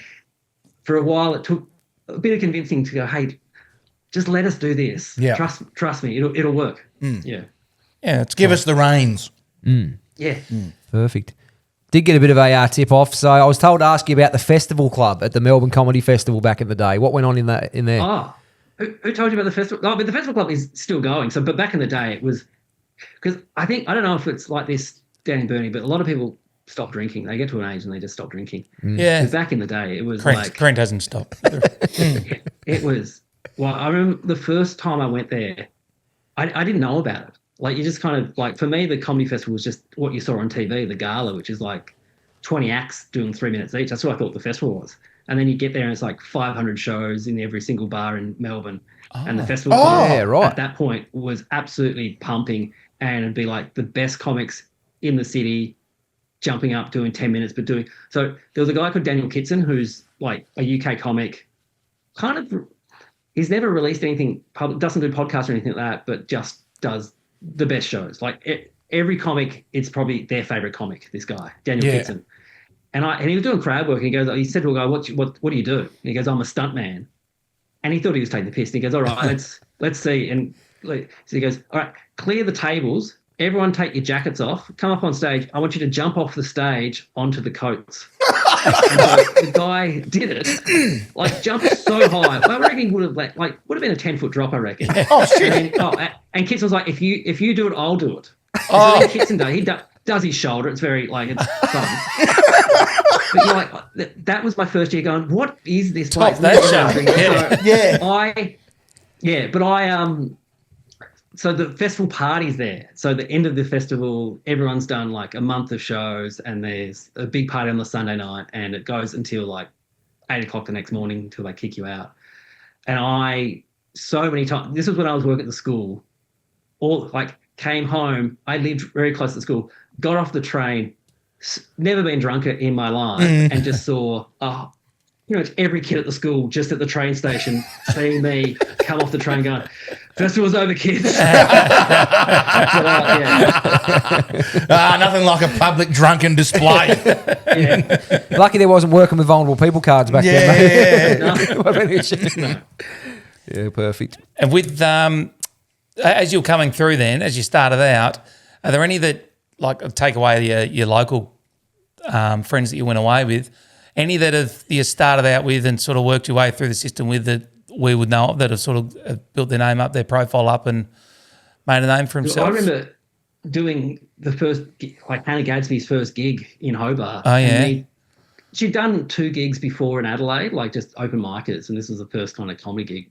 for a while, it took a bit of convincing to go, hey, just let us do this. Yeah. Trust me, it'll work. Yeah. Yeah, it's Give us the reins. Yeah. Perfect. Did get a bit of a tip off. So I was told to ask you about the Festival Club at the Melbourne Comedy Festival back in the day. What went on in there? Oh, who told you about the festival? Oh, but the Festival Club is still going. So, but back in the day, it was because I don't know if it's like this down in Burnie, but a lot of people stop drinking. They get to an age and they just stop drinking. Yeah. Because back in the day, it was Brent hasn't stopped. it was. Well, I remember the first time I went there, I didn't know about it. Like, you just kind of, like, for me, the comedy festival was just what you saw on TV, the gala, which is like 20 acts doing 3 minutes each. That's what I thought the festival was. And then you get there and it's like 500 shows in every single bar in Melbourne. And the festival at that point was absolutely pumping, and it'd be like the best comics in the city jumping up, doing 10 minutes, but doing... So there was a guy called Daniel Kitson who's like a UK comic, kind of... He's never released anything, doesn't do podcasts or anything like that, but just does the best shows. Like every comic, it's probably their favorite comic, this guy, Daniel Kitson. And he was doing crowd work, and he said to a guy, what do you do? And he goes, I'm a stunt man. And he thought he was taking the piss. And he goes, all right, let's see. And so he goes, all right, clear the tables. Everyone take your jackets off. Come up on stage. I want you to jump off the stage onto the coats. And so the guy did it, like jumped so high. I reckon he would have would have been a 10-foot drop, I reckon. Oh shit! And Kitson was like, if you do it, I'll do it. So then Kitson does his shoulder. It's very it's fun. But you're like, that was my first year going, what is this place? So the festival party's there. So the end of the festival, everyone's done like a month of shows, and there's a big party on the Sunday night, and it goes until like 8 o'clock the next morning until they kick you out. And so many times, this was when I was working at the school, came home, I lived very close to the school, got off the train, never been drunker in my life, and just saw pretty much every kid at the school just at the train station seeing me come off the train going, festival's over, kids. Nothing like a public drunken display. Lucky there wasn't working with vulnerable people cards back then. Yeah, perfect. And with as you're coming through then, as you started out, are there any that take away your local friends that you went away with, any that you started out with and sort of worked your way through the system with that we would know of, that have sort of built their name up, their profile up, and made a name for themselves? I remember doing the first, Hannah Gadsby's first gig in Hobart. Oh, yeah. She'd done 2 gigs before in Adelaide, just open micers, and this was the first kind of comedy gig.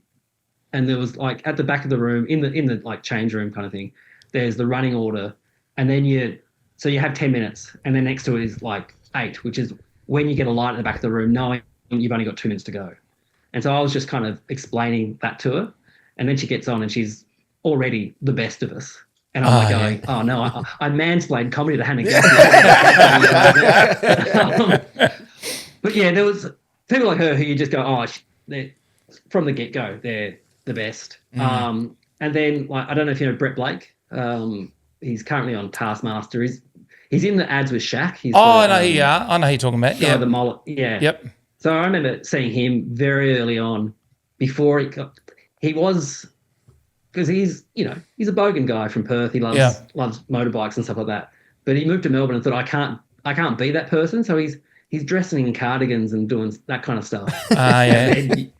And there was at the back of the room, in the change room kind of thing, there's the running order, and then you have 10 minutes, and then next to it is 8, which is when you get a light at the back of the room, knowing you've only got 2 minutes to go. And so I was just kind of explaining that to her, and then she gets on and she's already the best of us. And I'm going, oh no, I mansplained comedy to Hannah Gadsby. But yeah, there was people like her who you just go, they're, from the get-go, they're the best. And then, I don't know if you know Brett Blake. He's currently on Taskmaster. He's in the ads with Shaq. I know who you are. I know who you're talking about. Yeah, the mullet. Yeah. Yep. So I remember seeing him very early on, before he was, because he's a bogan guy from Perth. He loves motorbikes and stuff like that. But he moved to Melbourne and thought, I can't be that person. So he's dressing in cardigans and doing that kind of stuff. And he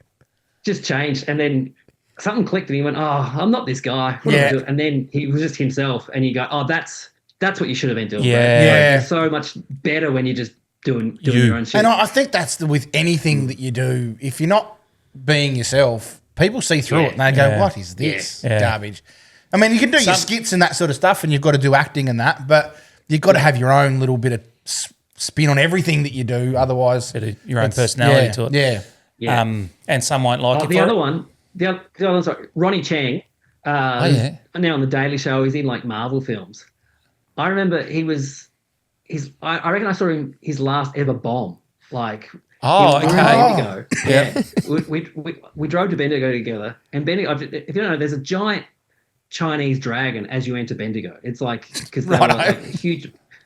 just changed, and then something clicked, and he went, I'm not this guy. What am I doing? And then he was just himself, and you go, that's what you should have been doing. Yeah. It's so much better when you're just doing your own shit. And I think that's with anything that you do. If you're not being yourself, people see through it and they go, what is this garbage? I mean, you can do your skits and that sort of stuff, and you've got to do acting and that, but you've got to have your own little bit of spin on everything that you do. Otherwise, your own personality to it. Yeah. And some won't like it. The other one's Ronnie Chang. Now on the Daily Show, he's in like Marvel films. I remember I reckon I saw him his last ever bomb. Like Bendigo. Yeah. We drove to Bendigo together, and Bendigo. If you don't know, there's a giant Chinese dragon as you enter Bendigo. It's like because there was like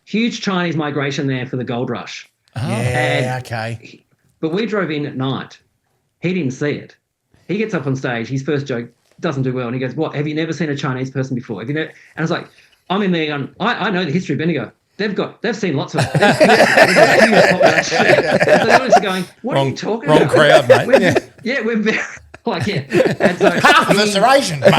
huge Chinese migration there for the gold rush. But we drove in at night. He didn't see it. He gets up on stage. His first joke doesn't do well, and he goes, "What? Have you never seen a Chinese person before? Have you never?" And I was like, "I'm in there going, I know the history of Bendigo. They've seen lots of." So the audience are going, "What are you talking about?" Wrong crowd, mate. We're very And so half of us are Asian, mate.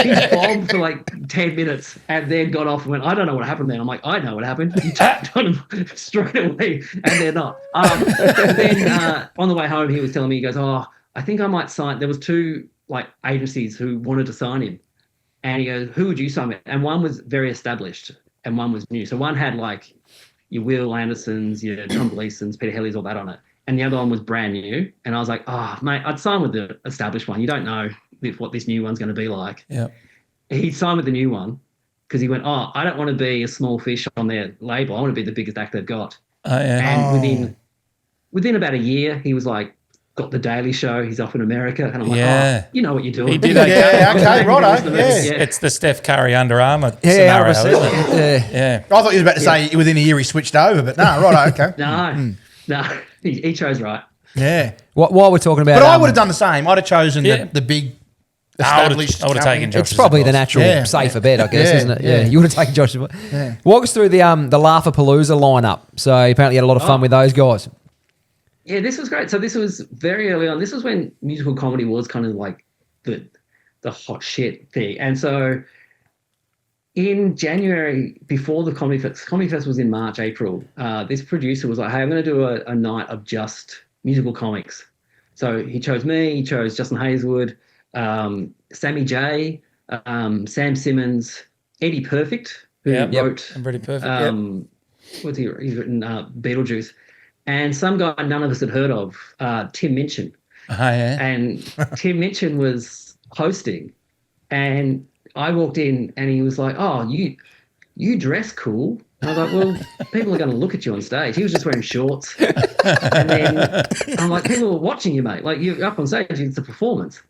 He bombed for like 10 minutes and then got off and went, "I don't know what happened then." I'm like, "I know what happened. You tapped on them straight away," and they're not. Then on the way home, he was telling me, he goes, "Oh, I think I might sign." There was 2 like agencies who wanted to sign him, and he goes, "Who would you sign with?" And one was very established, and one was new. So one had like your Will Andersons, your Tom Gleasons, Peter Helly's, all that on it. And the other one was brand new. And I was like, "Oh, mate, I'd sign with the established one. You don't know what this new one's going to be like." Yeah. He signed with the new one because he went, "Oh, I don't want to be a small fish on their label. I want to be the biggest act they've got." And within about a year, he was like, got the Daily Show. He's off in America. And I'm like, "Oh, you know what you're doing." He did. Okay, righto. It's the Steph Curry Under Armour Yeah, scenario, isn't it? yeah. I thought you were about to say within a year he switched over, but no, righto, okay. No, he chose right. Yeah. While we're talking about, but I would have done the same. I'd have chosen the big established. I would have taken Josh's It's probably the advice. natural safer bet, I guess, isn't it? Yeah. You would have taken Josh's. Yeah. Walk us through the Laugh-A-Palooza lineup. So apparently you had a lot of fun with those guys. Yeah, this was great. So this was very early on. This was when musical comedy was kind of like the hot shit thing. And so in January, before the Comedy Fest was in March, April, this producer was like, "Hey, I'm going to do a night of just musical comics." So he chose me, he chose Justin Hazelwood, Sammy J, Sam Simmons, Eddie Perfect, who wrote I'm pretty perfect. What's he's written Beetlejuice. And some guy none of us had heard of, Tim Minchin. And Tim Minchin was hosting. And I walked in and he was like, "Oh, you dress cool." And I was like, "Well, people are going to look at you on stage." He was just wearing shorts. And then I'm like, "People are watching you, mate. Like, you're up on stage. It's a performance."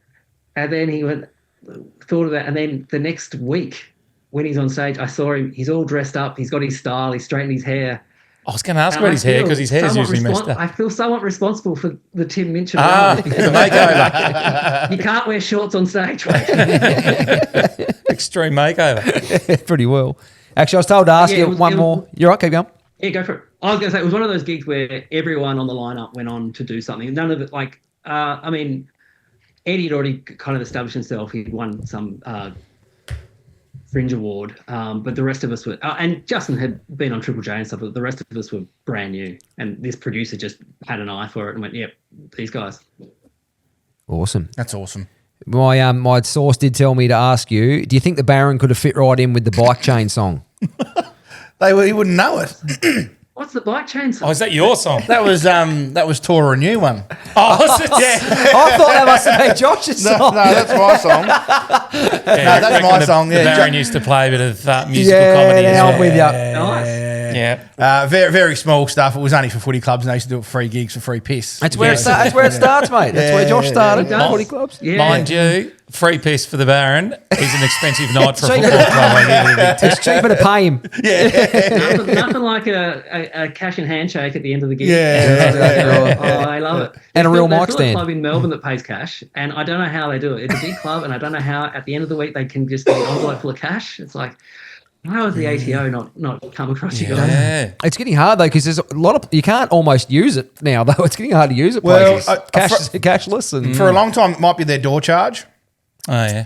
And then he thought of that. And then the next week when he's on stage, I saw him. He's all dressed up. He's got his style. He's straightened his hair. I was going to ask about his hair because his hair's usually messed up. I feel somewhat responsible for the Tim Minchin. The makeover. You can't wear shorts on stage, right? Extreme makeover. Pretty well. Actually, I was told to ask you one more. You're right, keep going. Yeah, go for it. I was going to say, it was one of those gigs where everyone on the lineup went on to do something. None of it, like, Eddie had already kind of established himself. He'd won some Fringe Award, but the rest of us were, and Justin had been on Triple J and stuff, but the rest of us were brand new. And this producer just had an eye for it and went, "Yep, these guys." Awesome. That's awesome. My source did tell me to ask you, do you think the Baron could have fit right in with the Bike Chain song? He wouldn't know it. What's the Bike Chain song? Oh, is that your song? That was Tora a new one. Oh, was it? Yeah. I thought that must have been Josh's song. No, that's my song. That's my song. The Baron used to play a bit of musical comedy. Yeah, I'm with you. Nice. Yeah. Very, very small stuff. It was only for footy clubs, and they used to do it for free gigs for free piss. That's where it starts, mate. That's where Josh started. Footy clubs. Yeah. Mind you, free piss for the Baron is an expensive night for a football club. It's cheaper to pay him. Nothing like a cash and handshake at the end of the gig. I love it. And a real mic There's stand. a club in Melbourne that pays cash, and I don't know how they do it. It's a big club, and I don't know how at the end of the week they can just get an envelope full of cash. It's like, how has the ATO not come across you guys? Yeah. It's getting hard though because there's a lot of you can't almost use it now though. It's getting hard to use it. Well, places. Cashless and for a long time, it might be their door charge. Oh, yeah.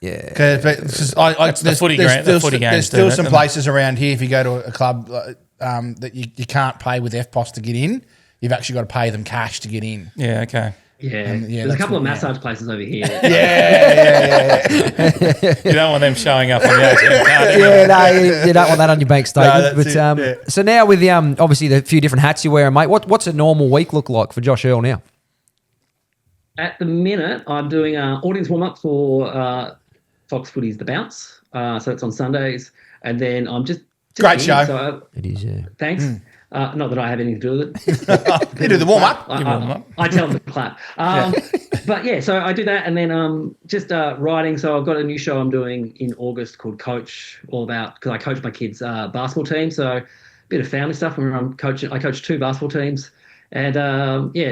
yeah. The footy games There's still do that, some don't places around here. If you go to a club that you can't pay with FPOS to get in, you've actually got to pay them cash to get in. Yeah, okay. Yeah, there's a couple of massage places over here. Yeah. You don't want them showing up on the ATM card. You don't want that on your bank statement. No, that's it. So now with the obviously the few different hats you're wearing, mate, what's a normal week look like for Josh Earl now? at the minute, I'm doing audience warm-up for Fox Footy's The Bounce. So it's on Sundays. And then I'm just Great show. So It is, yeah. thanks. Not that I have anything to do with it. You do the warm-up. I tell them to clap. But yeah, so I do that, and then just writing. So I've got a new show I'm doing in August called Coach, all about, because I coach my kids' basketball team. So a bit of family stuff where I coach 2 basketball teams, and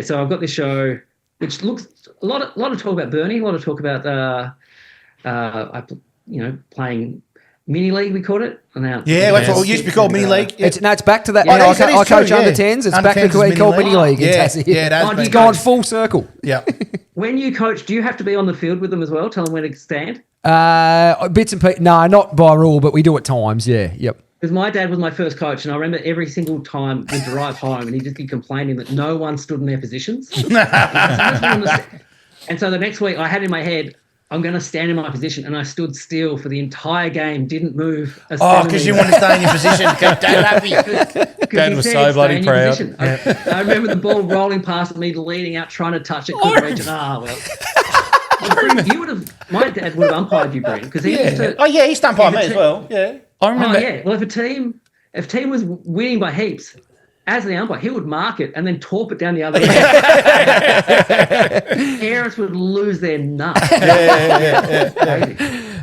so I've got this show which looks a lot of talk about Burnie, a lot of talk about playing mini league, we called it. That's what it used to be called, mini league. Yeah. It's back to that. Yeah, I it is coach true, under yeah. 10s. It's Under back to 10s is called mini mini league in Yeah, Tassie. yeah, it has been. It's gone full circle. Yeah. When you coach, do you have to be on the field with them as well? Tell them where to stand? Bits and pieces. No, not by rule, but we do at times. Yeah. Yep. Because my dad was my first coach, and I remember every single time we'd drive home, and he'd just be complaining that no one stood in their positions. And so the next week, I had in my head, I'm going to stand in my position, and I stood still for the entire game, didn't move. Because you wanted to stay in your position. Keep Dad happy. Dad was so bloody proud. I remember the ball rolling past me, leading out, trying to touch it. Couldn't reach it. You would have. My dad would have umpired you, Brent, because he used to. Oh yeah, he's umpired me as well. Yeah. I remember. Oh yeah. Well, if a team was winning by heaps, as the umpire, he would mark it and then torp it down the other end. Parents would lose their nuts. Yeah.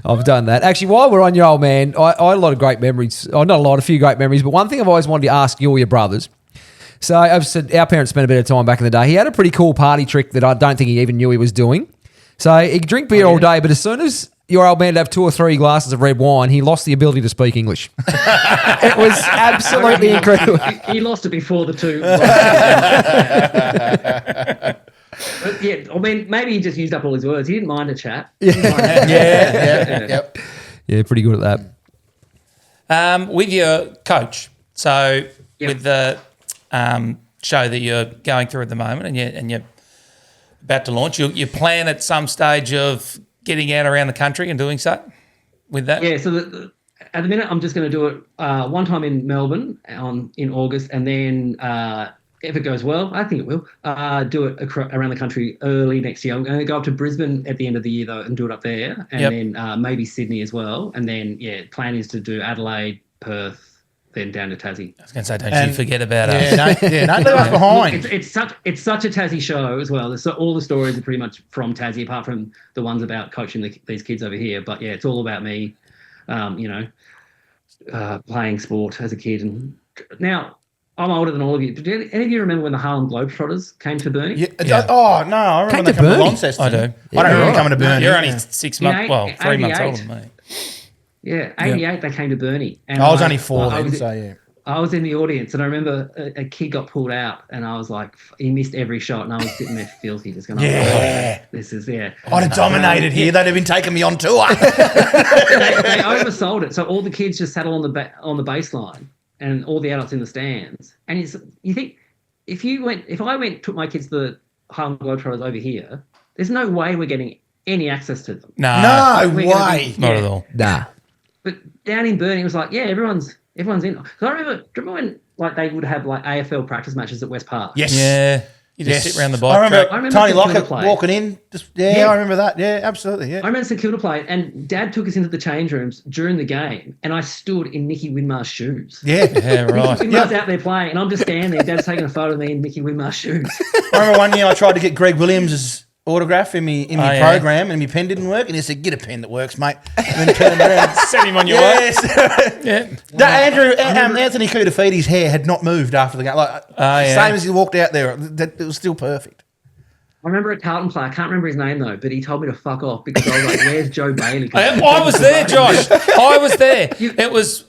I've done that. Actually, while we're on your old man, I had a lot of great memories. Oh, not a lot, a few great memories. But one thing I've always wanted to ask you or your brothers. So I've said our parents spent a bit of time back in the day. He had a pretty cool party trick that I don't think he even knew he was doing. So he could drink beer all day, but as soon as your old man would have 2 or 3 glasses of red wine, he lost the ability to speak English. It was absolutely incredible. He lost it before the 2. But yeah, I mean, maybe he just used up all his words. He didn't mind a chat. Yeah. Yeah, pretty good at that. With your coach, so with the show that you're going through at the moment, and you're about to launch, you plan at some stage of getting out around the country and doing so with that? Yeah, so at the minute I'm just going to do it one time in Melbourne in August, and then if it goes well, I think it will, do it around the country early next year. I'm going to go up to Brisbane at the end of the year, though, and do it up there, and then maybe Sydney as well. And then, plan is to do Adelaide, Perth, then down to Tassie. I was going to say, don't you forget about us. Don't leave us behind. It's such a Tassie show as well. So all the stories are pretty much from Tassie, apart from the ones about coaching these kids over here. But it's all about me, playing sport as a kid. And now I'm older than all of you. Did any of you remember when the Harlem Globetrotters came to Burnie? Yeah. Oh no, I remember they came to Launceston. I do. I don't remember coming to Burnie. You're only 6 months, 3 months older than me. Yeah, 88 they came to Burnie. And I was only 4 then, I was in the audience, and I remember a kid got pulled out, and I was like, he missed every shot, and I was sitting there filthy, just going, this is, I'd have dominated here. They'd have been taking me on tour. They oversold it, so all the kids just sat on the baseline, and all the adults in the stands. And you think, if I took my kids to the Harlem Globetrotters over here, there's no way we're getting any access to them. No way. Not at all. Nah. But down in Burnie, it was like, everyone's in. Because I remember when they would have AFL practice matches at West Park. Yes. Yeah. You just sit around the bike I track. remember Tony Lockett walking in. I remember that. Yeah, absolutely. Yeah. I remember St Kilda play, and Dad took us into the change rooms during the game, and I stood in Nicky Winmar's shoes. Yeah, right. Nicky Winmar's out there playing, and I'm just standing there. Dad's taking a photo of me in Nicky Winmar's shoes. I remember one year I tried to get Greg Williams' autograph in my program, and my pen didn't work, and he said, "Get a pen that works, mate." And then turned around, set him on your way. Anthony Koutafides' hair had not moved after the game. Same as he walked out there. It was still perfect. I remember a Carlton player, I can't remember his name though, but he told me to fuck off because I was like, "Where's Joe Bailey?" I was there, Josh. I was there.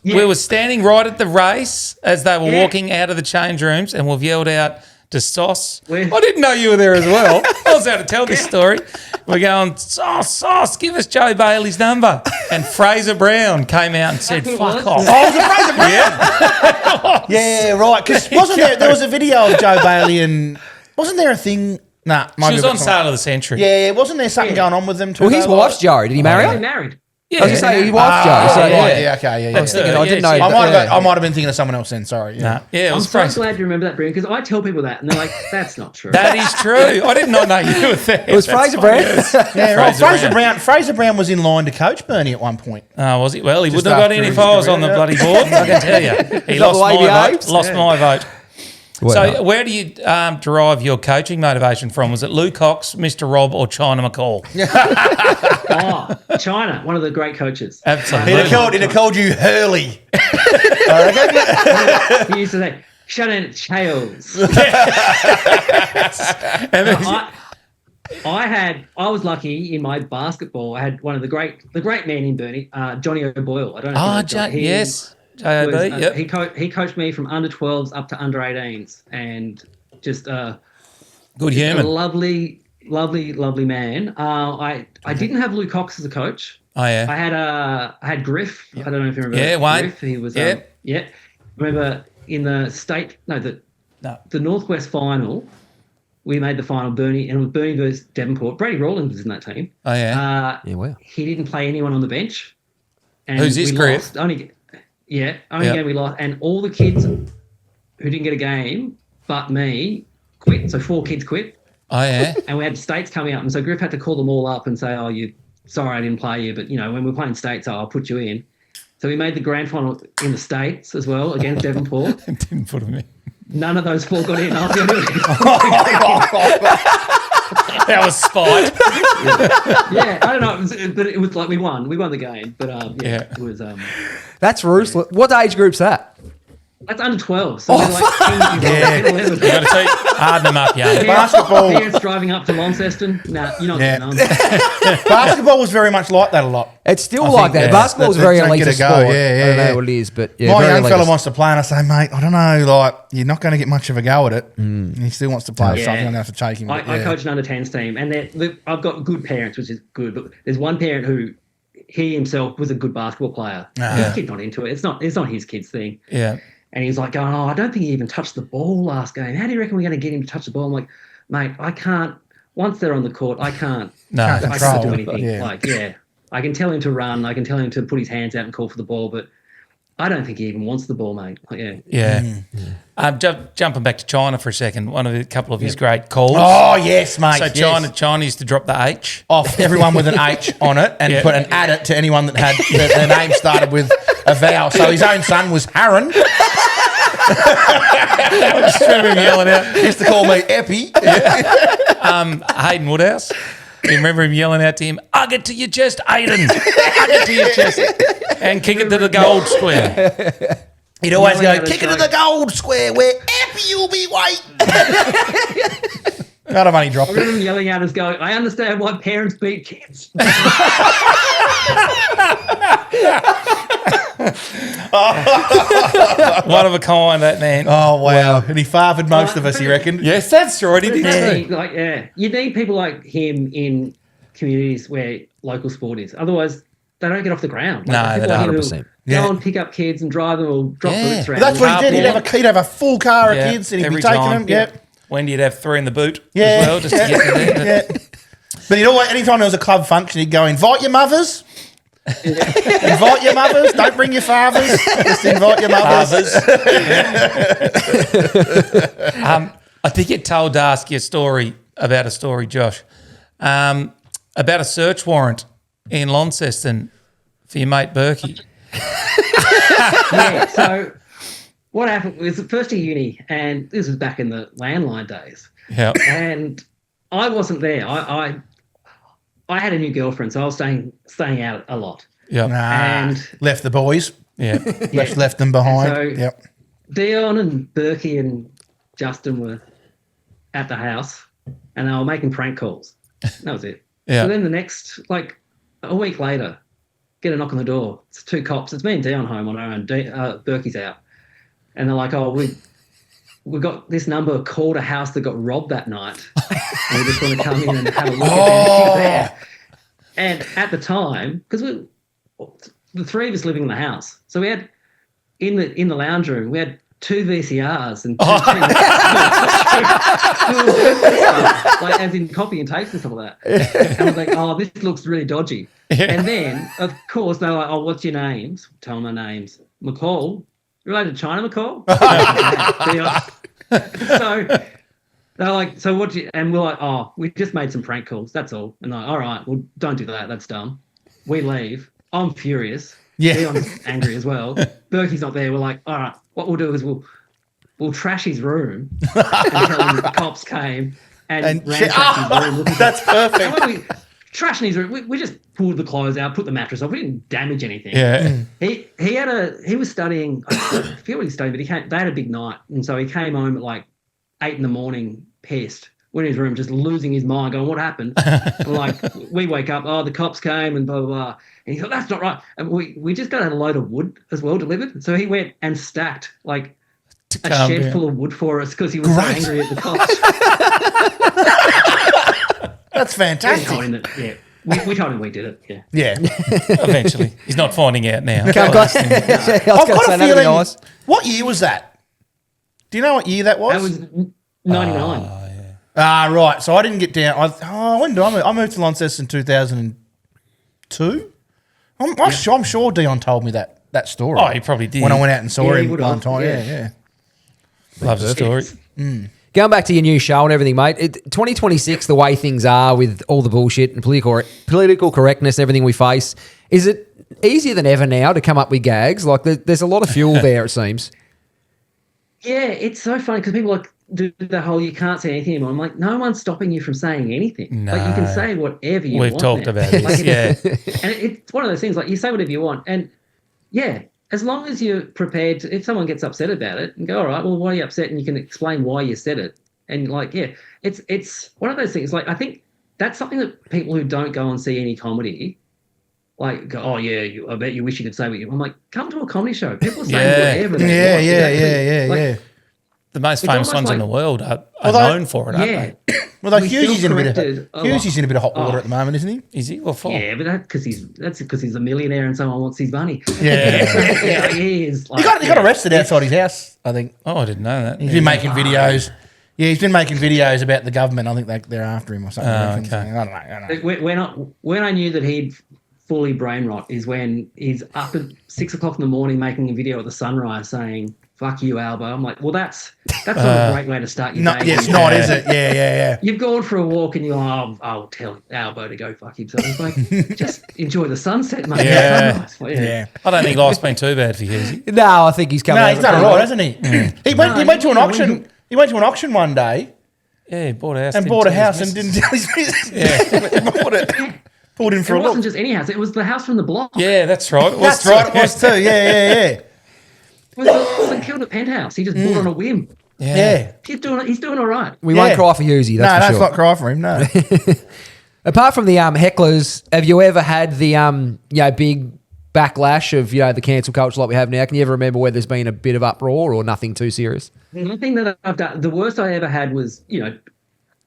We were standing right at the race as they were walking out of the change rooms, and we've yelled out to Sauce. I didn't know you were there as well. I was out to tell this story. We're going, Sauce, give us Joe Bailey's number. And Fraser Brown came out and said, fuck off. Oh, was it Fraser Brown? Yeah, right. Because wasn't there was a video of Joe Bailey and wasn't there a thing? Nah. She was on Sale of the Century. Yeah, wasn't there something going on with them too? Well, his wife's Joe. Did he marry her? Married. I was going to say, he was Joe. So, Okay, yeah. I was thinking, I didn't know. I might have been thinking of someone else then, sorry. Yeah. Yeah, it I'm was so Fraser. glad you remember that, Brian, because I tell people that, and they're like, "That's not true." That is true. I did not know you were there. It was Fraser Brown. Yeah, right. Fraser Brown was in line to coach Burnie at one point. Oh, was he? Well, he Just wouldn't have got after any his files career, on the bloody board, I can tell you. He Not lost the way he my vote. behaves. Lost my vote. Well, So where do you derive your coaching motivation from? Was it Lou Cox, Mr. Rob, or China McCall? Oh, China, one of the great coaches. Absolutely. He'd have called you Hurley. He used to say, "Shut in, Chales." I was lucky in my basketball. I had one of the great men in Burnie, Johnny O'Boyle. I don't know. If you know Johnny. Yes. JOB, yep. He coached me from under 12s up to under 18s, and just Good a human. lovely man. I didn't have Lou Cox as a coach. Oh, yeah. I had Griff. I don't know if you remember. Yeah, Wayne. Griff. He was. Yeah. Remember in the the Northwest final, we made the final. Burnie, and it was Burnie versus Devonport. Brady Rawlings was in that team. Oh, yeah. wow. He didn't play anyone on the bench. And Who's this, we Griff? lost. Only game we lost, and all the kids who didn't get a game but me quit. So 4 kids quit. Oh, yeah. And we had states coming up, and so Griff had to call them all up and say, "Oh, sorry I didn't play you, but when we're playing states, I'll put you in." So we made the grand final in the states as well against Devonport. Didn't put him in. None of those 4 got in. I was the only That was spite. Yeah, I don't know, but it was like we won the game. But it was. That's ruthless. What age group's that? That's under 12. So we're like 10 years old. You've got to harden them up, young. Basketball. Parents driving up to Launceston. Nah, you're not getting on. Basketball was very much like that a lot. It's still like that. Basketball is a very elite sport. I don't know what it is, but my young fella wants to play, and I say, mate, I don't know, like you're not going to get much of a go at it. He still wants to play, so I'm going to have to take him. I coach an under 10s team, and I've got good parents, which is good. But there's one parent who he himself was a good basketball player. His kid's not into it. It's not his kid's thing. Yeah. And he's like going, "Oh, I don't think he even touched the ball last game. How do you reckon we're going to get him to touch the ball?" I'm like, "Mate, I can't. Once they're on the court, I can't. I can't do anything. I can tell him to run. I can tell him to put his hands out and call for the ball, but I don't think he even wants the ball, mate." Jumping back to China for a second, a couple of his great calls. Oh, yes, mate. So China used to drop the H. Off everyone with an H on it and put an add it to anyone that had their name started with a vowel. So his own son was Harren. I just remember him yelling out. He used to call me Epi. Hayden Woodhouse. You remember him yelling out to him, "Ug it to your chest, Aiden. Ug it to your chest." And kick it to the gold square. He'd always go, "Kick it to the gold square where Epi will be waiting." I'd have only dropped I remember him yelling out as going, "I understand why parents beat kids." One of a kind, that man. Oh, wow. And he fathered most of us, you reckon? Yes, that's right. He did too. You need people like him in communities where local sport is. Otherwise, they don't get off the ground. No, they don't. 100%. Go and pick up kids and drive them or drop boots around. That's what he did. He'd have a full car of kids and he'd be taking them. Yep. When you'd have 3 in the boot as well, just to get to there. But he'd always, anytime there was a club function, he'd go, "Invite your mothers." Invite your mothers. Don't bring your fathers. Just invite your mothers. I think you're told to ask you about a story, Josh, about a search warrant in Launceston for your mate Berkey. So what happened was the first year uni, and this was back in the landline days. Yeah. And I wasn't there. I had a new girlfriend, so I was staying out a lot. Yeah. And left the boys. Yeah. Left them behind. So yep. Dion and Berkey and Justin were at the house, and they were making prank calls. That was it. Yeah. So then the next, like a week later, get a knock on the door. It's 2 cops. It's me and Dion home on our own. Berkey's out. And they're like, "Oh, we got this number, called a house that got robbed that night. And we just want to come in and have a look at it there." And at the time, because the 3 of us living in the house, so we had in the lounge room, we had 2 VCRs and like as in copy and tapes and stuff like that. And I was like, oh, this looks really dodgy. And then, of course, they're like, oh, what's your names? Tell them my names. McCall. Related to China McCall? So they're like, so what do you, and we're like, oh, we just made some prank calls. That's all. And they're like, all right, well, don't do that. That's dumb. We leave. I'm furious. Yeah. Leon's angry as well. Berkey's not there. We're like, all right, what we'll do is we'll trash his room and tell him the cops came and ransacked his room. That's perfect. And when we trashing his room, we just pulled the clothes out, put the mattress off. We didn't damage anything. Yeah. He was studying. I forget what he studied, but they had a big night, and so he came home at like 8 a.m, pissed. Went in his room, just losing his mind, going, "What happened?" Like we wake up, oh, the cops came, and blah blah blah. And he thought, "That's not right." And we just got a load of wood as well delivered. So he went and stacked like a shed full of wood for us because he was so angry at the cops. That's fantastic. We told him we did it. Yeah. Yeah. Eventually. He's not finding out now. I've got a feeling. What year was that? Do you know what year that was? That was 99. Right. So I didn't get down. When did I move? I moved to Launceston in 2002. I'm sure Dion told me that story. Oh, he probably did. When I went out and saw him one time. Yeah. Yeah. Loves the story. Going back to your new show and everything, mate, 2026, the way things are with all the bullshit and political correctness, everything we face, is it easier than ever now to come up with gags? Like, there's a lot of fuel there, it seems. Yeah, it's so funny because people like do the whole you can't say anything anymore. I'm like, no one's stopping you from saying anything. No. Like, you can say whatever you want. We've talked about Like, this, yeah. And it's one of those things, like, you say whatever you want. And, yeah, as long as you're prepared to, if someone gets upset about it, and go, all right, well, why are you upset? And you can explain why you said it. And, like, yeah, it's one of those things. Like, I think that's something that people who don't go and see any comedy, like, go, oh, yeah, I bet you wish you could say what you... I'm like, come to a comedy show. People are saying whatever they want. Yeah. The most famous ones in the world are known for it, aren't they? Well, like Hughes's in a bit of hot water at the moment, isn't he? Is he? What for? Yeah, but that's because he's a millionaire and someone wants his money. Yeah. He is. Like, he got arrested outside his house, I think. Oh, I didn't know that. He's been making videos. Yeah, he's been making videos about the government. I think they're after him or something. Okay. I don't know. When I knew that he'd fully brain rot is when he's up at 6 o'clock in the morning making a video at the sunrise saying, "Fuck you, Albo." I'm like, well, that's not a great way to start your day. It's not, is it? Yeah. You've gone for a walk and you're like, oh, I'll tell Albo to go fuck himself. It's like, just enjoy the sunset, mate. Yeah. Yeah. I don't think life's been too bad for you. No, I think he's coming. No, he's done all right, hasn't he? He went to an auction. He went to an auction one day. Yeah, he bought a house. And bought a house and didn't tell his business. Yeah. Pulled in for a look. It wasn't just any house. It was the house from the block. Yeah, that's right. It was too. Yeah. It wasn't killed at Penthouse. He just bought on a whim. Yeah. He's doing all right. We won't cry for Hughesy, that's for sure. No, let's not cry for him, no. Apart from the hecklers, have you ever had the big backlash of the cancel culture like we have now? Can you ever remember where there's been a bit of uproar or nothing too serious? Nothing that I've done. The worst I ever had was,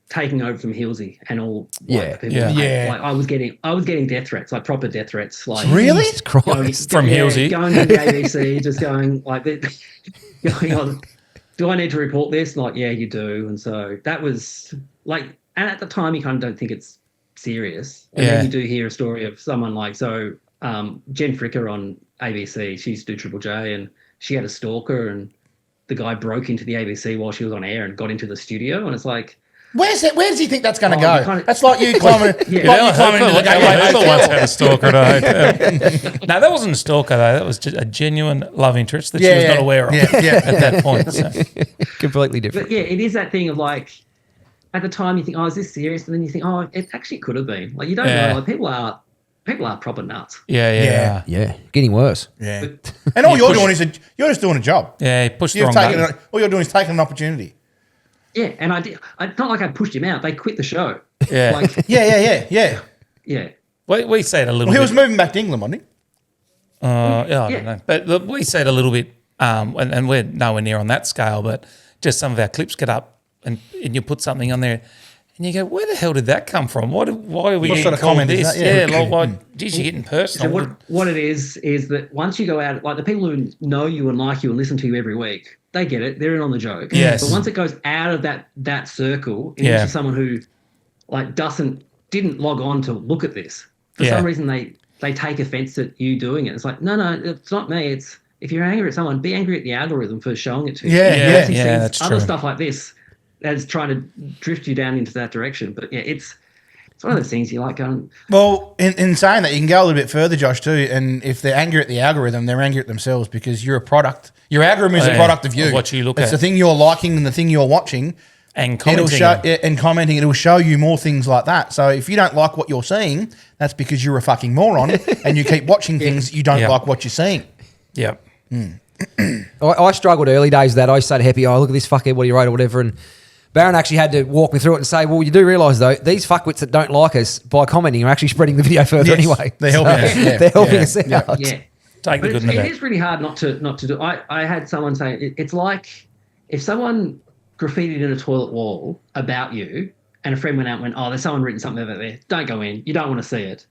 taking over from Hilsey and all. People. Like, I was getting death threats, like proper death threats. Like, really? From Hilsey? Going to the ABC, just going like, going on, do I need to report this? Like, yeah, you do. And so that was like, and at the time you kind of don't think it's serious. And then you do hear a story of someone like, Jen Fricker on ABC, she used to do Triple J, and she had a stalker, and the guy broke into the ABC while she was on air and got into the studio, and it's like, where does he think that's going to go? That's like you climbing. Like you climbing into the gateway. Once had a stalker. No, that wasn't a stalker though. That was just a genuine love interest that she was not aware of at that point. So. Completely different. But yeah, it is that thing of like, at the time you think, oh, is this serious? And then you think, oh, it actually could have been. Like, you don't know. Like, people are proper nuts. Yeah. Getting worse. Yeah. And all you're doing is you're just doing a job. Yeah, you pushed the wrong button. All you're doing is taking an opportunity. Yeah, and I did. It's not like I pushed him out. They quit the show. Yeah. Like, yeah. We said a little bit. He was moving back to England, wasn't he? I don't know. But look, we said a little bit, and we're nowhere near on that scale, but just some of our clips get up and you put something on there. And you go, where the hell did that come from? Why are we What getting sort of called comment is this? that? Yeah. Like, why, geez, you're getting personal. So what it is that once you go out, like the people who know you and like you and listen to you every week, they get it. They're in on the joke. Yes. But once it goes out of that circle into someone who like didn't log on to look at this, for some reason they take offense at you doing it. It's like, no, it's not me. It's if you're angry at someone, be angry at the algorithm for showing it to you. Yeah, He sees that's other true. stuff like this that's trying to drift you down into that direction. But yeah, it's one of those things you like going. Well, in saying that, you can go a little bit further, Josh, too. And if they're angry at the algorithm, they're angry at themselves because you're a product. Your algorithm is a product of you. Of what you look it's at. the thing you're liking and the thing you're watching. And commenting. And commenting, it'll show you more things like that. So if you don't like what you're seeing, that's because you're a fucking moron and you keep watching things you don't like what you're seeing. Yep. I struggled early days with that. I used to say to Happy, look at this fuckhead, what he wrote or whatever. And Baron actually had to walk me through it and say, well, you do realise, though, these fuckwits that don't like us by commenting are actually spreading the video further anyway. They're helping us. Yeah. They're helping us out. Yeah. Take the good and the It bad. is really hard not to do. I had someone say it's like if someone graffitied in a toilet wall about you and a friend went out and went, oh, there's someone written something about there. Don't go in. You don't want to see it.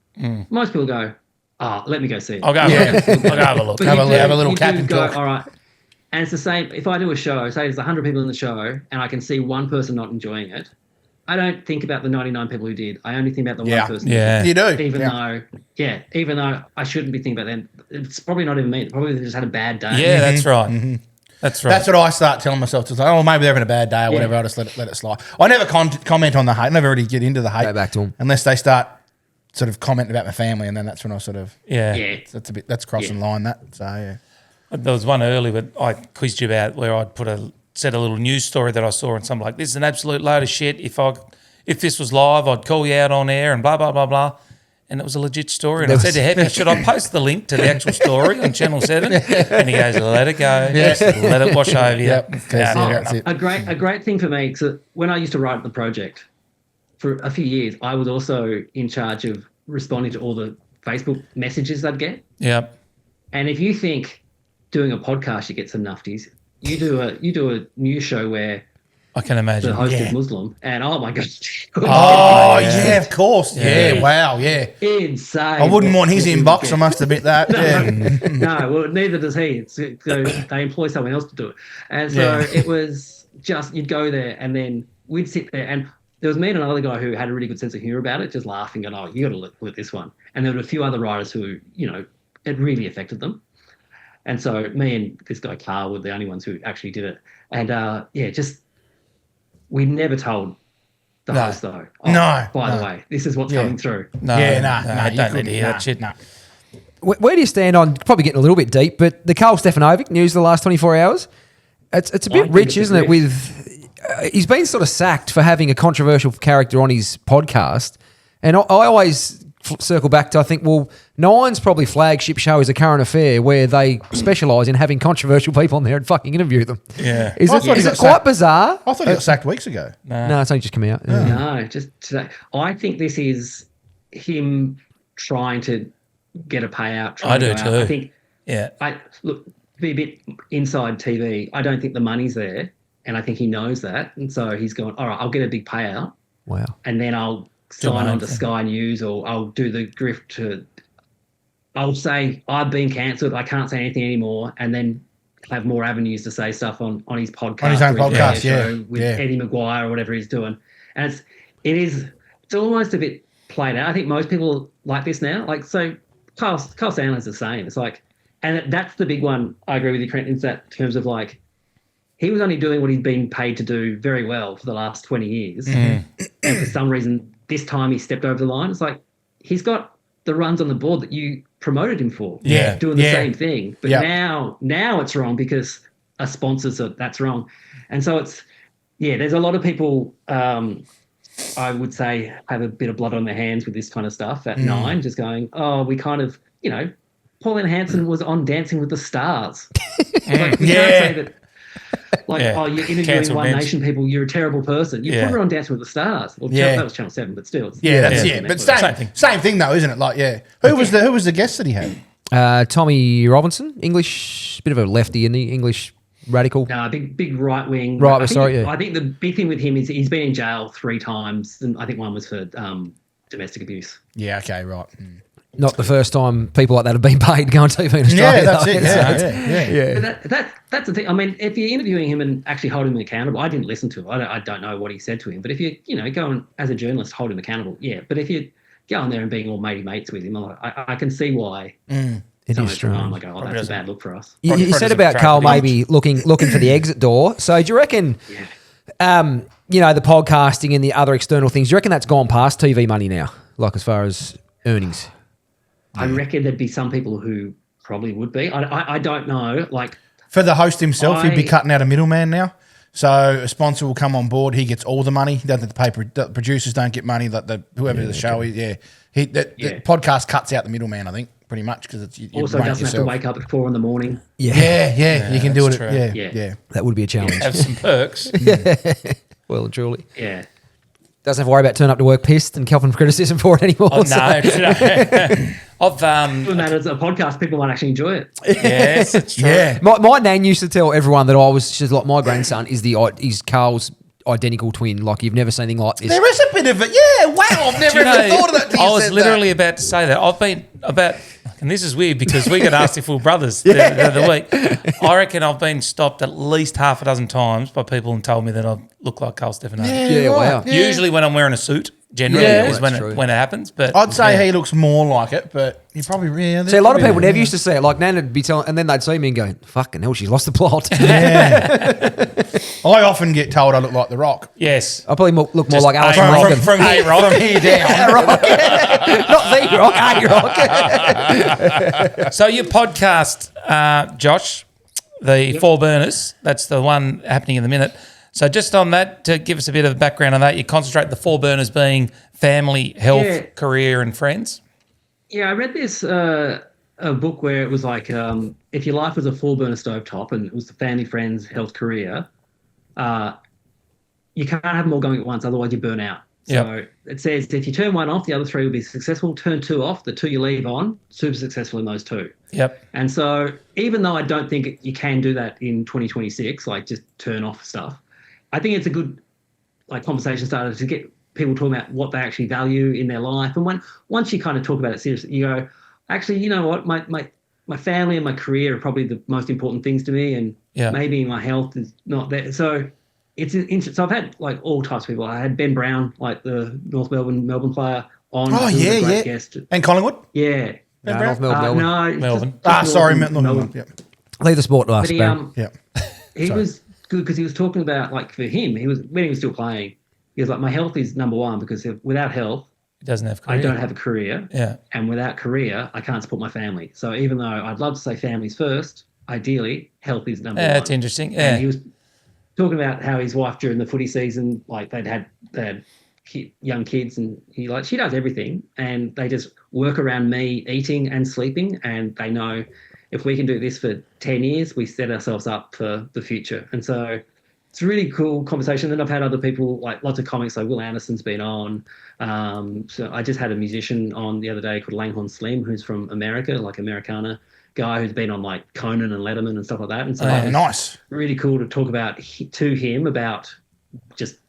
Most people go, oh, let me go see it. I'll go have a look. But Have you a little you cap do and go, talk. all right. And it's the same. If I do a show, say there's 100 people in the show and I can see one person not enjoying it, I don't think about the 99 people who did. I only think about the one person. Yeah. You do. Even though I shouldn't be thinking about them. It's probably not even me. They probably just had a bad day. Yeah, that's right. That's right. That's what I start telling myself to say, oh, maybe they're having a bad day or whatever. I'll just let it slide. I never comment on the hate. I never really get into the hate. Go back to 'em. Unless they start sort of commenting about my family, and then that's when I sort of that's crossing line. That so yeah. There was one early that I quizzed you about where I'd said a little news story that I saw and something like, this is an absolute load of shit. If this was live, I'd call you out on air and blah, blah, blah, blah. And it was a legit story. And I said to Happy, should I post the link to the actual story on Channel 7? And he goes, let it go. Just let it wash over you. That's it. A great thing for me, because when I used to write the project for a few years, I was also in charge of responding to all the Facebook messages I'd get. Yep. And if you think doing a podcast, you get some nufties, you do a news show where I can imagine. the host is Muslim, and oh my gosh. Oh, yeah, of course. Yeah, wow, yeah. Insane. I wouldn't want his inbox, I must admit that. Yeah. No, well, neither does he. So they employ someone else to do it. And so it was just, you'd go there and then we'd sit there and there was me and another guy who had a really good sense of humor about it, just laughing and, oh, you got to look at this one. And there were a few other writers who, it really affected them. And so me and this guy, Carl, were the only ones who actually did it. And we never told the host, though. Oh, by the way, this is what's coming through. I don't need to hear that shit. Where do you stand on, probably getting a little bit deep, but the Karl Stefanovic news of the last 24 hours? It's a bit rich, isn't it? With he's been sort of sacked for having a controversial character on his podcast. And I always circle back to, I think, well, Nine's probably flagship show is A Current Affair, where they specialise in having controversial people on there and fucking interview them. Yeah. Is it quite bizarre? I thought he got sacked weeks ago. No, it's only just come out. No, just today. I think this is him trying to get a payout. I do too. I think. Yeah. To be a bit inside TV, I don't think the money's there, and I think he knows that, and so he's going, all right, I'll get a big payout. Wow. And then I'll sign on to Sky News, or I'll do the grift to. I'll say I've been cancelled. I can't say anything anymore, and then have more avenues to say stuff on his podcast, On his own podcast, with Eddie Maguire or whatever he's doing. And it's almost a bit played out. I think most people like this now. Like, so Carl Sandler's the same. It's like, and that's the big one. I agree with you, Trent, in that terms of like, he was only doing what he'd been paid to do very well for the last 20 years. And for some reason, this time he stepped over the line. It's like, he's got the runs on the board that you promoted him for. Doing the same thing. But now it's wrong because a sponsor said that's wrong. And so there's a lot of people, I would say, have a bit of blood on their hands with this kind of stuff at Nine, just going, oh, we kind of, Pauline Hanson was on Dancing with the Stars. Like, we can't say that. Like, oh, you're interviewing Cancelled One bench. Nation people, you're a terrible person. You put her on Dancing with the Stars. Well, that was Channel 7, but still. But same thing though, isn't it? Like, who was the guest that he had? Tommy Robinson, English, bit of a lefty in the English radical? No, big right wing. Right, I sorry, think the big thing with him is he's been in jail 3 times, and I think one was for domestic abuse. Yeah, okay, right. Not the first time people like that have been paid to go on TV in Australia. Yeah, that's though. it. Yeah. But that's the thing. I mean, if you're interviewing him and actually hold him accountable, I didn't listen to it. I don't know what he said to him. But if you go and as a journalist hold him accountable, yeah. But if you go in there and being all matey mates with him, I can see why. It is strange. I go, that's a bad look for us. You said about Carl maybe looking for the exit door. So do you reckon? Yeah. The podcasting and the other external things. Do you reckon that's gone past TV money now? Like as far as earnings. I reckon there'd be some people who probably would be. I don't know. Like for the host himself, he'd be cutting out a middleman now. So a sponsor will come on board. He gets all the money. The producers don't get money. Whoever the show is, the podcast cuts out the middleman. I think pretty much because it's you also doesn't have to wake up at 4 a.m. Yeah. You can do it. Yeah. That would be a challenge. Have some perks. Well and truly. Yeah. Doesn't have to worry about turning up to work pissed and copping criticism for it anymore. Oh, no. Doing that as a podcast, people might actually enjoy it. Yes, it's true. Yeah. My nan used to tell everyone that she's like, my grandson is Carl's identical twin. Like, you've never seen anything like this. There is a bit of it. Yeah, wow. I've never even thought of that. I was literally about to say that. I've been about, and this is weird because we got asked if we were brothers the other week. I reckon I've been stopped at least half a dozen times by people and told me that I look like Carl Stefano. Yeah, wow. Usually when I'm wearing a suit, generally, is when it happens. But I'd say he looks more like it, but he probably really. See, a lot of people never used to see it. Like, Nan would be telling, and then they'd see me and go, fucking hell, she's lost the plot. I often get told I look like The Rock. yes. I probably look more Just like Alice Rankin. from A-Rock. From here down. Not The Rock, A-Rock. So your podcast, Josh, the Four Burners, that's the one happening in the minute. So just on that, to give us a bit of background on that, you concentrate the Four Burners being family, health, career and friends? Yeah, I read this a book where it was like if your life was a 4-burner stovetop and it was the family, friends, health, career, you can't have them all going at once, otherwise you burn out. So it says if you turn one off, the other 3 will be successful. Turn 2 off, the 2 you leave on, super successful in those 2. Yep. And so even though I don't think you can do that in 2026, like just turn off stuff, I think it's a good conversation starter to get people talking about what they actually value in their life. And once you kind of talk about it seriously, you go, actually, you know what, my family and my career are probably the most important things to me, and maybe my health is not there. So it's interesting. So I've had all types of people. I had Ben Brown, the North Melbourne player, on. Oh, a great guest. And Collingwood? Yeah. No, North Melbourne. No, Melbourne. Sorry, Melbourne. Yep. Leave the sport to us, Ben. He Sorry. was good because he was talking about for him, when he was still playing, he was like, my health is number one because without health, He doesn't have career. I don't have a career. Yeah. And without career, I can't support my family. So even though I'd love to say families first, ideally, health is number one. That's interesting. Yeah. And he was talking about how his wife during the footy season, they'd had young kids, and she does everything, and they just work around me eating and sleeping, and they know if we can do this for 10 years, we set ourselves up for the future. And so it's a really cool conversation. Then I've had other people, lots of comics, like Will Anderson's been on. So I just had a musician on the other day called Langhorne Slim, who's from America, Americana guy who's been on Conan and Letterman and stuff like that. And so nice. Really cool to talk about to him about just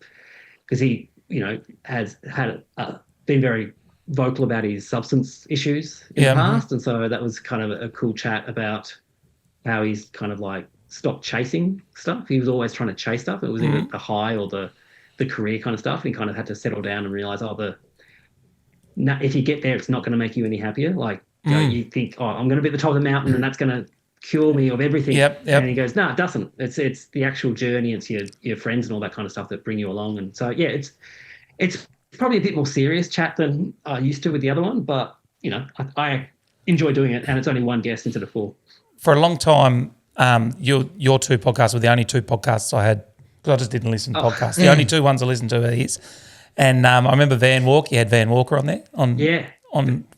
because he, has had been very vocal about his substance issues in the past. And so that was kind of a cool chat about how he's kind of stopped chasing stuff. He was always trying to chase stuff. It was either the high or the career kind of stuff. And he kind of had to settle down and realize, if you get there, it's not going to make you any happier. You think, I'm going to be at the top of the mountain and that's going to cure me of everything. Yep. And he goes, no, it doesn't. It's the actual journey. It's your friends and all that kind of stuff that bring you along. And so, it's probably a bit more serious chat than I used to with the other one, but I enjoy doing it, and it's only one guest instead of 4. For a long time, your 2 podcasts were the only 2 podcasts I had, because I just didn't listen to podcasts. The only 2 ones I listened to are his. And I remember Van Walker. You had Van Walker on there on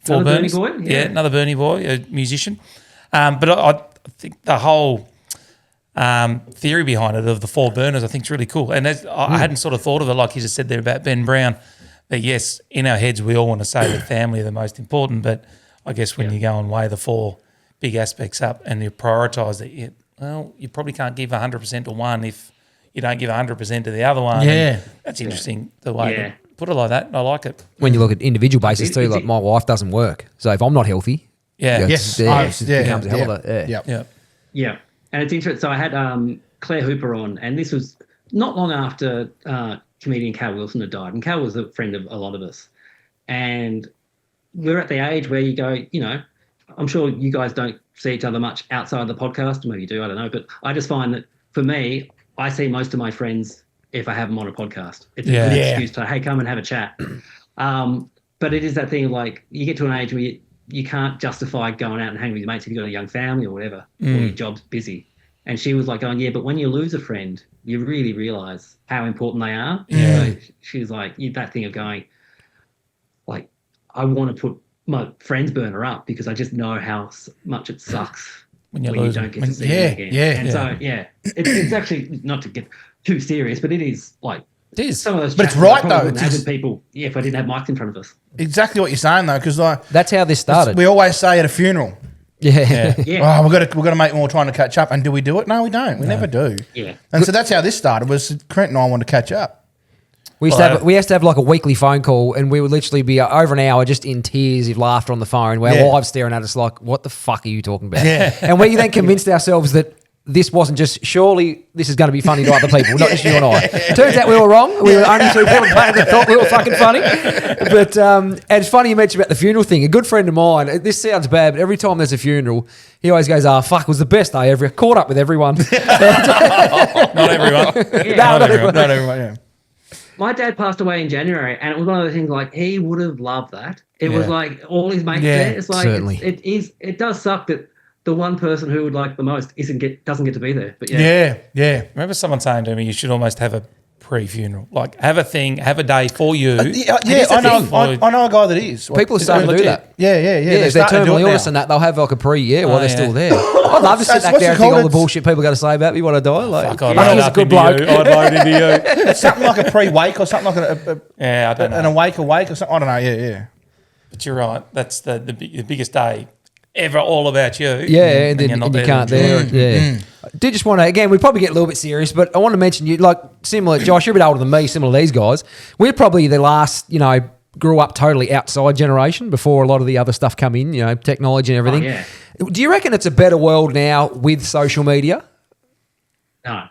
Four Burners. Burnie boy. Yeah, another Burnie boy, a musician. But I think the whole theory behind it of the 4 burners I think is really cool. And I hadn't sort of thought of it like you just said there about Ben Brown, that yes, in our heads we all want to say that family are the most important, but I guess when you go and weigh the 4 big aspects up and you prioritise it, well, you probably can't give 100% to one if you don't give 100% to the other one. Yeah. And that's interesting, the way to put it like that. I like it. When you look at individual basis too, like my wife doesn't work. So if I'm not healthy, it becomes a hell of a... Yeah. And it's interesting. So I had Claire Hooper on, and this was not long after comedian Cal Wilson had died. And Cal was a friend of a lot of us. And we're at the age where you go, you know, I'm sure you guys don't see each other much outside the podcast. Maybe you do, I don't know. But I just find that for me, I see most of my friends if I have them on a podcast. It's a good excuse to, hey, come and have a chat. But it is that thing of like, you get to an age where you can't justify going out and hanging with your mates if you've got a young family or whatever, or your job's busy. And she was like going, but when you lose a friend, you really realise how important they are. Yeah. So she was like, that thing of going, like, I want to put my friend's burner up because I just know how much it sucks when you don't get to see them again. So, it's actually, not to get too serious, but it is like, it is. Some of those but it's right though. It's with people, if I didn't have mics in front of us. Exactly what you're saying though, because like that's how this started. We always say at a funeral. Yeah. Oh, we've got to make more trying to catch up. And do we do it? No, we don't. We never do. Yeah. And so that's how this started. Was Trent and I wanted to catch up. We used to have like a weekly phone call, and we would literally be over an hour just in tears of laughter on the phone. Our wives staring at us like, "What the fuck are you talking about?" Yeah. And we then convinced ourselves that this wasn't just, surely this is going to be funny to other people, not just you and I. Turns out we were wrong. We were only two people playing that thought we were fucking funny. But and it's funny you mentioned about the funeral thing. A good friend of mine, this sounds bad, but every time there's a funeral, he always goes, fuck, it was the best day ever. Caught up with everyone. Not everyone. Not everyone. My dad passed away in January, and it was one of the things like he would have loved that. It was like all his mates there. It's like it does suck that the one person who would like the most doesn't get to be there. But yeah. Remember someone saying to me, you should almost have a pre-funeral, like have a day for you. I know a guy that is. People are starting to do that. Yeah. If they're terminally illness and that, they'll have like a while they're still there. I'd love to sit back there and think all the bullshit people got to say about me when I die. Like, I'd he's a good bloke. I'd load into you. It's something like a pre-wake or something like I don't know. An awake or something. I don't know. Yeah. But you're right. That's the biggest day ever, all about you. Yeah, and you can't there. I did just want to, again, we probably get a little bit serious, but I want to mention you, like similar, Josh, you're a bit older than me, similar to these guys. We're probably the last, grew up totally outside generation before a lot of the other stuff come in, technology and everything. Oh, yeah. Do you reckon it's a better world now with social media? No.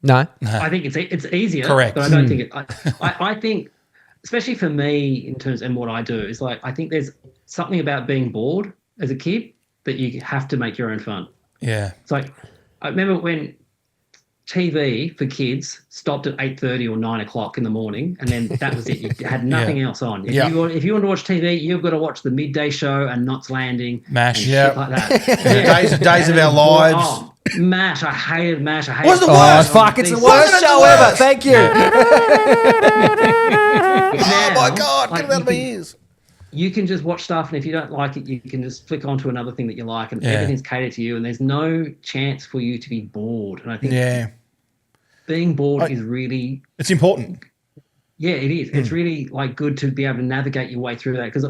I think it's easier. Correct. But I don't think it. I think, especially for me, in terms and what I do is like I think there's something about being bored as a kid that you have to make your own fun. Yeah. It's like I remember when TV for kids stopped at 8:30 or 9 o'clock in the morning, and then that was it. You had nothing else on. If you want to watch TV, you've got to watch the midday show and Knots Landing, MASH, shit like that. Days of Our Lives. Oh, MASH, I hated MASH. What's the worst? It's the worst show ever. Thank you. Oh my God, get it out of my ears. You can just watch stuff, and if you don't like it, you can just flick onto another thing that you like, and everything's catered to you, and there's no chance for you to be bored. And I think being bored is really... It's important. Yeah, it is. It's really like good to be able to navigate your way through that, because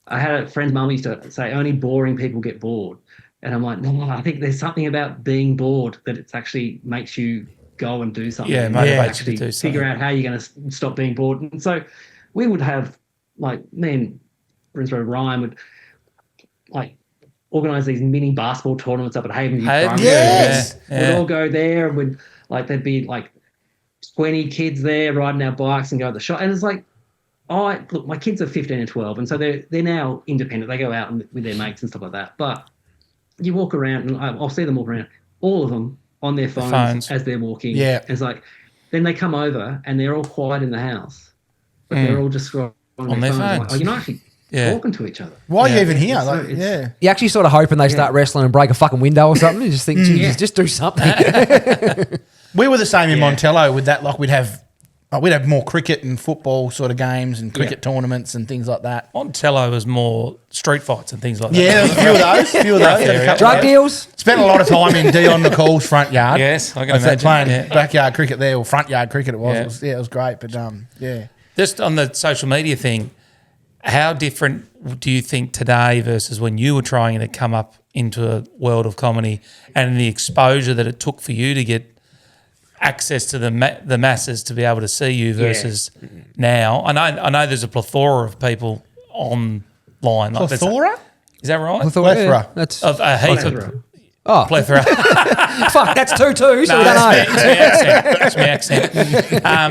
I had a friend's mum used to say, only boring people get bored. And I'm like, no, I think there's something about being bored that it actually makes you go and do something. Yeah, motivates you to do something. Figure out how you're going to stop being bored. And so we would have... like me and Brinsborough Ryan would like organise these mini basketball tournaments up at Haven View Primary. Yes. We'd all go there, and there'd be like 20 kids there riding our bikes and go to the shop. And it's like, look, my kids are 15 and 12, and so they're now independent. They go out with their mates and stuff like that. But you walk around, and I'll see them walk around, all of them on their phones as they're walking. Yeah. It's like, then they come over and they're all quiet in the house, but they're all just scrolling on their phones. Like, you're not actually talking to each other. Why are you even here? You're actually sort of hoping they start wrestling and break a fucking window or something. You just think, Jesus, just do something. We were the same in Montello with that. Like we'd have more cricket and football sort of games and cricket tournaments and things like that. Montello was more street fights and things like that. Yeah, there was a few of those. Drug deals. Spent a lot of time in Dion McCall's front yard. Yes, I can imagine. Playing backyard cricket there, or front yard cricket it was. It was great. But Just on the social media thing, How different do you think today versus when you were trying to come up into a world of comedy, and the exposure that it took for you to get access to the masses to be able to see you versus now? I know there's a plethora of people online. Like Plethora? Is that right? Plethora. That's Of a heap of plethora. fuck. That's 2-2. So we don't know. It's my accent.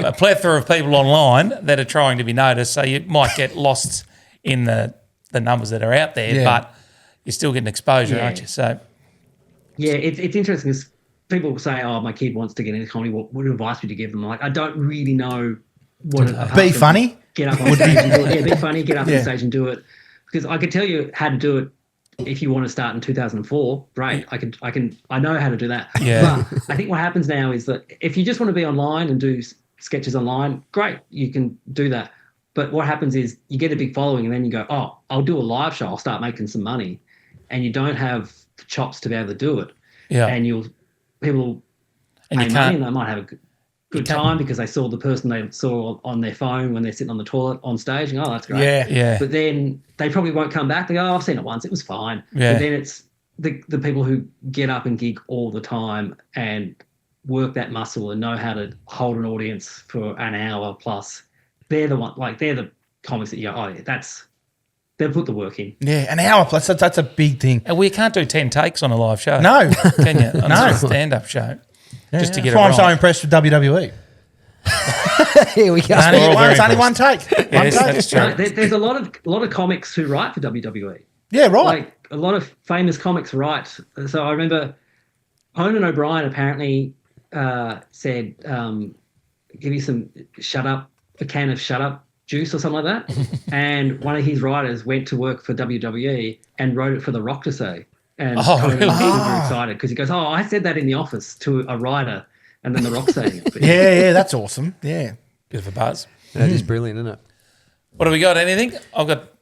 A plethora of people online that are trying to be noticed. So you might get lost in the numbers that are out there, but you're still getting exposure, aren't you? So yeah, it's interesting because people say, "Oh, my kid wants to get into comedy. What advice would you give them?" I'm like, I don't really know what. Be funny. Get up on stage and do it. Yeah, be funny. Get up on stage and do it. Because I could tell you how to do it. If you want to start in 2004, great. I know how to do that. Yeah. But I think what happens now is that if you just want to be online and do sketches online, great, you can do that. But what happens is you get a big following and then you go, oh, I'll do a live show. I'll start making some money, and you don't have the chops to be able to do it. yeah, And people and pay you money can't. and they might have a good time because they saw the person they saw on their phone when they're sitting on the toilet on stage and, oh, that's great. Yeah. But then they probably won't come back. They go, oh, I've seen it once. It was fine. Yeah. But then it's the people who get up and gig all the time and work that muscle and know how to hold an audience for an hour plus. They're the one, like they're the comics that you go, oh, yeah, they've put the work in. Yeah, an hour plus. That's a big thing. And we can't do 10 takes on a live show. No. Can you? On No. a stand-up show. Just to get That's it why right. I'm so impressed with WWE. Here we go. It's only one take. Yes, One take. that's true. There's a lot of comics who write for WWE. Yeah, right. Like a lot of famous comics write. So I remember Conan O'Brien apparently said, give you some a can of shut up juice or something like that. And one of his writers went to work for WWE and wrote it for The Rock to say. And Conan was super excited because he goes, oh, I said that in the office to a writer, and then The Rock saying it. Yeah, that's awesome. Yeah. Bit of a buzz. That is brilliant, isn't it? What have we got? Anything? I've got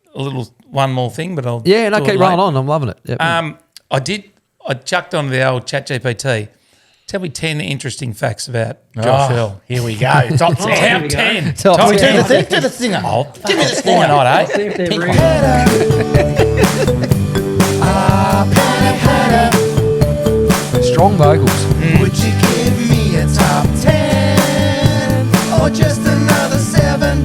one more thing, but I'll Yeah, no, do keep it rolling late. on. I'm loving it. Yep. I chucked on the old ChatGPT. Tell me 10 interesting facts about Josh Earl. Here we go. Top 10. here we Top go. 10. Top Top 10. 10. Do the singer. Oh, Give me the why stinger. not, eh? See if they're Pink real. Strong vocals. Would you give me a top 10 or just another 7?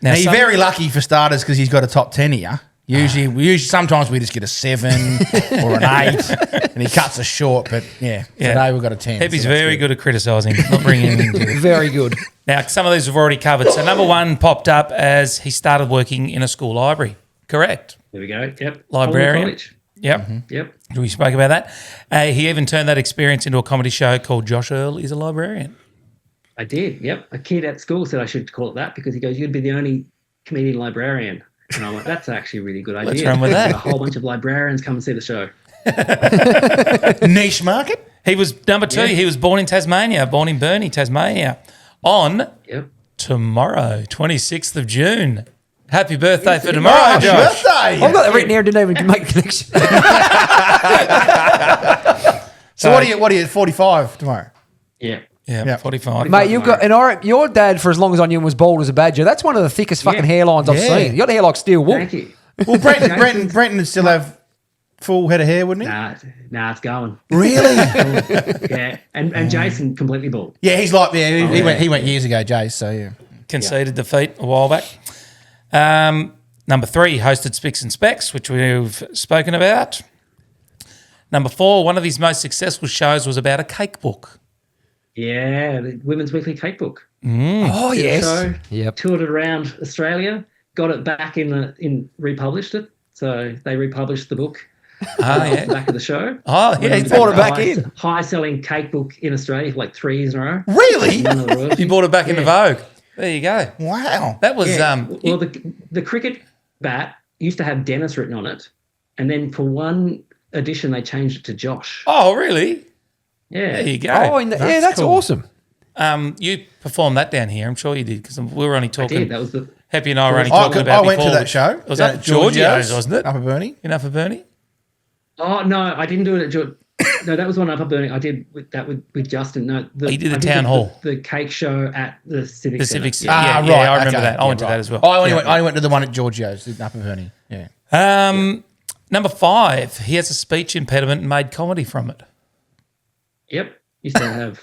Now, you're some- very lucky for starters because he's got a top 10 here. Sometimes we just get a 7 or an 8 and he cuts us short. But today we've got a 10. Heppy's so that's very good at criticising, not bringing anything to it. Very good. Now, some of these we've already covered. So number one popped up as he started working in a school library. Correct. There we go. Yep. Librarian. College. Yep. Yep. We spoke about that. He even turned that experience into a comedy show called Josh Earl is a Librarian. I did. Yep. A kid at school said I should call it that because he goes, you'd be the only comedian librarian. And I'm like, that's actually a really good idea. What's wrong with that? A whole bunch of librarians come and see the show. niche market. He was number 2. Yeah. He was born in Tasmania, born in Burnie, Tasmania, on Yep. tomorrow, 26th of June. Happy birthday for tomorrow, Oh, Josh. birthday. I've got that written here. Didn't even make a connection. So what are you, 45 tomorrow? Yeah. Yeah, Yeah. 45. Mate, you've got your dad, for as long as I knew him, was bald as a badger. That's one of the thickest fucking Yeah. hairlines I've Yeah. seen. You got hair like steel wool. Thank you. Well, Brenton would still have full head of hair, wouldn't he? Nah, it's going. Really? Yeah. And Jason completely bald. Yeah, he's like he went years ago, Jay. So yeah. Conceded defeat a while back. Number 3, hosted Spicks and Specks, which we've spoken about. Number 4, one of his most successful shows was about a cake book. Yeah, the Women's Weekly Cake Book. Oh, Did a yes. show, Yep. toured it around Australia, got it back republished it. So they republished the book Yeah. back of the show. Oh, yeah, he It was brought it the back highest- in. Highest selling cake book in Australia for like 3 years in a row. Really? None of the royalties. He brought it back into Vogue. There you go. Wow. That was Yeah. Well, the cricket bat used to have Dennis written on it, and then for one edition they changed it to Josh. oh, really? Yeah, There you go. Oh, that's cool. awesome. You performed that down here. I'm sure you did because we were only I talking. did. That was the Happy and I were only I talking about went to before. that show. It was up at Giorgio's, wasn't it? Upper Burnie. In Upper Burnie? Oh no, I didn't do it at No, that was one up at Burnie. I did with Justin. No, you did the town hall. The cake show at the Civic The Centre. Civic. Yeah. Yeah, I remember that. I went to that as well. I only went to the one at Giorgio's up in Burnie. Yeah. Number 5, he has a speech impediment and made comedy from it. Yep. Used to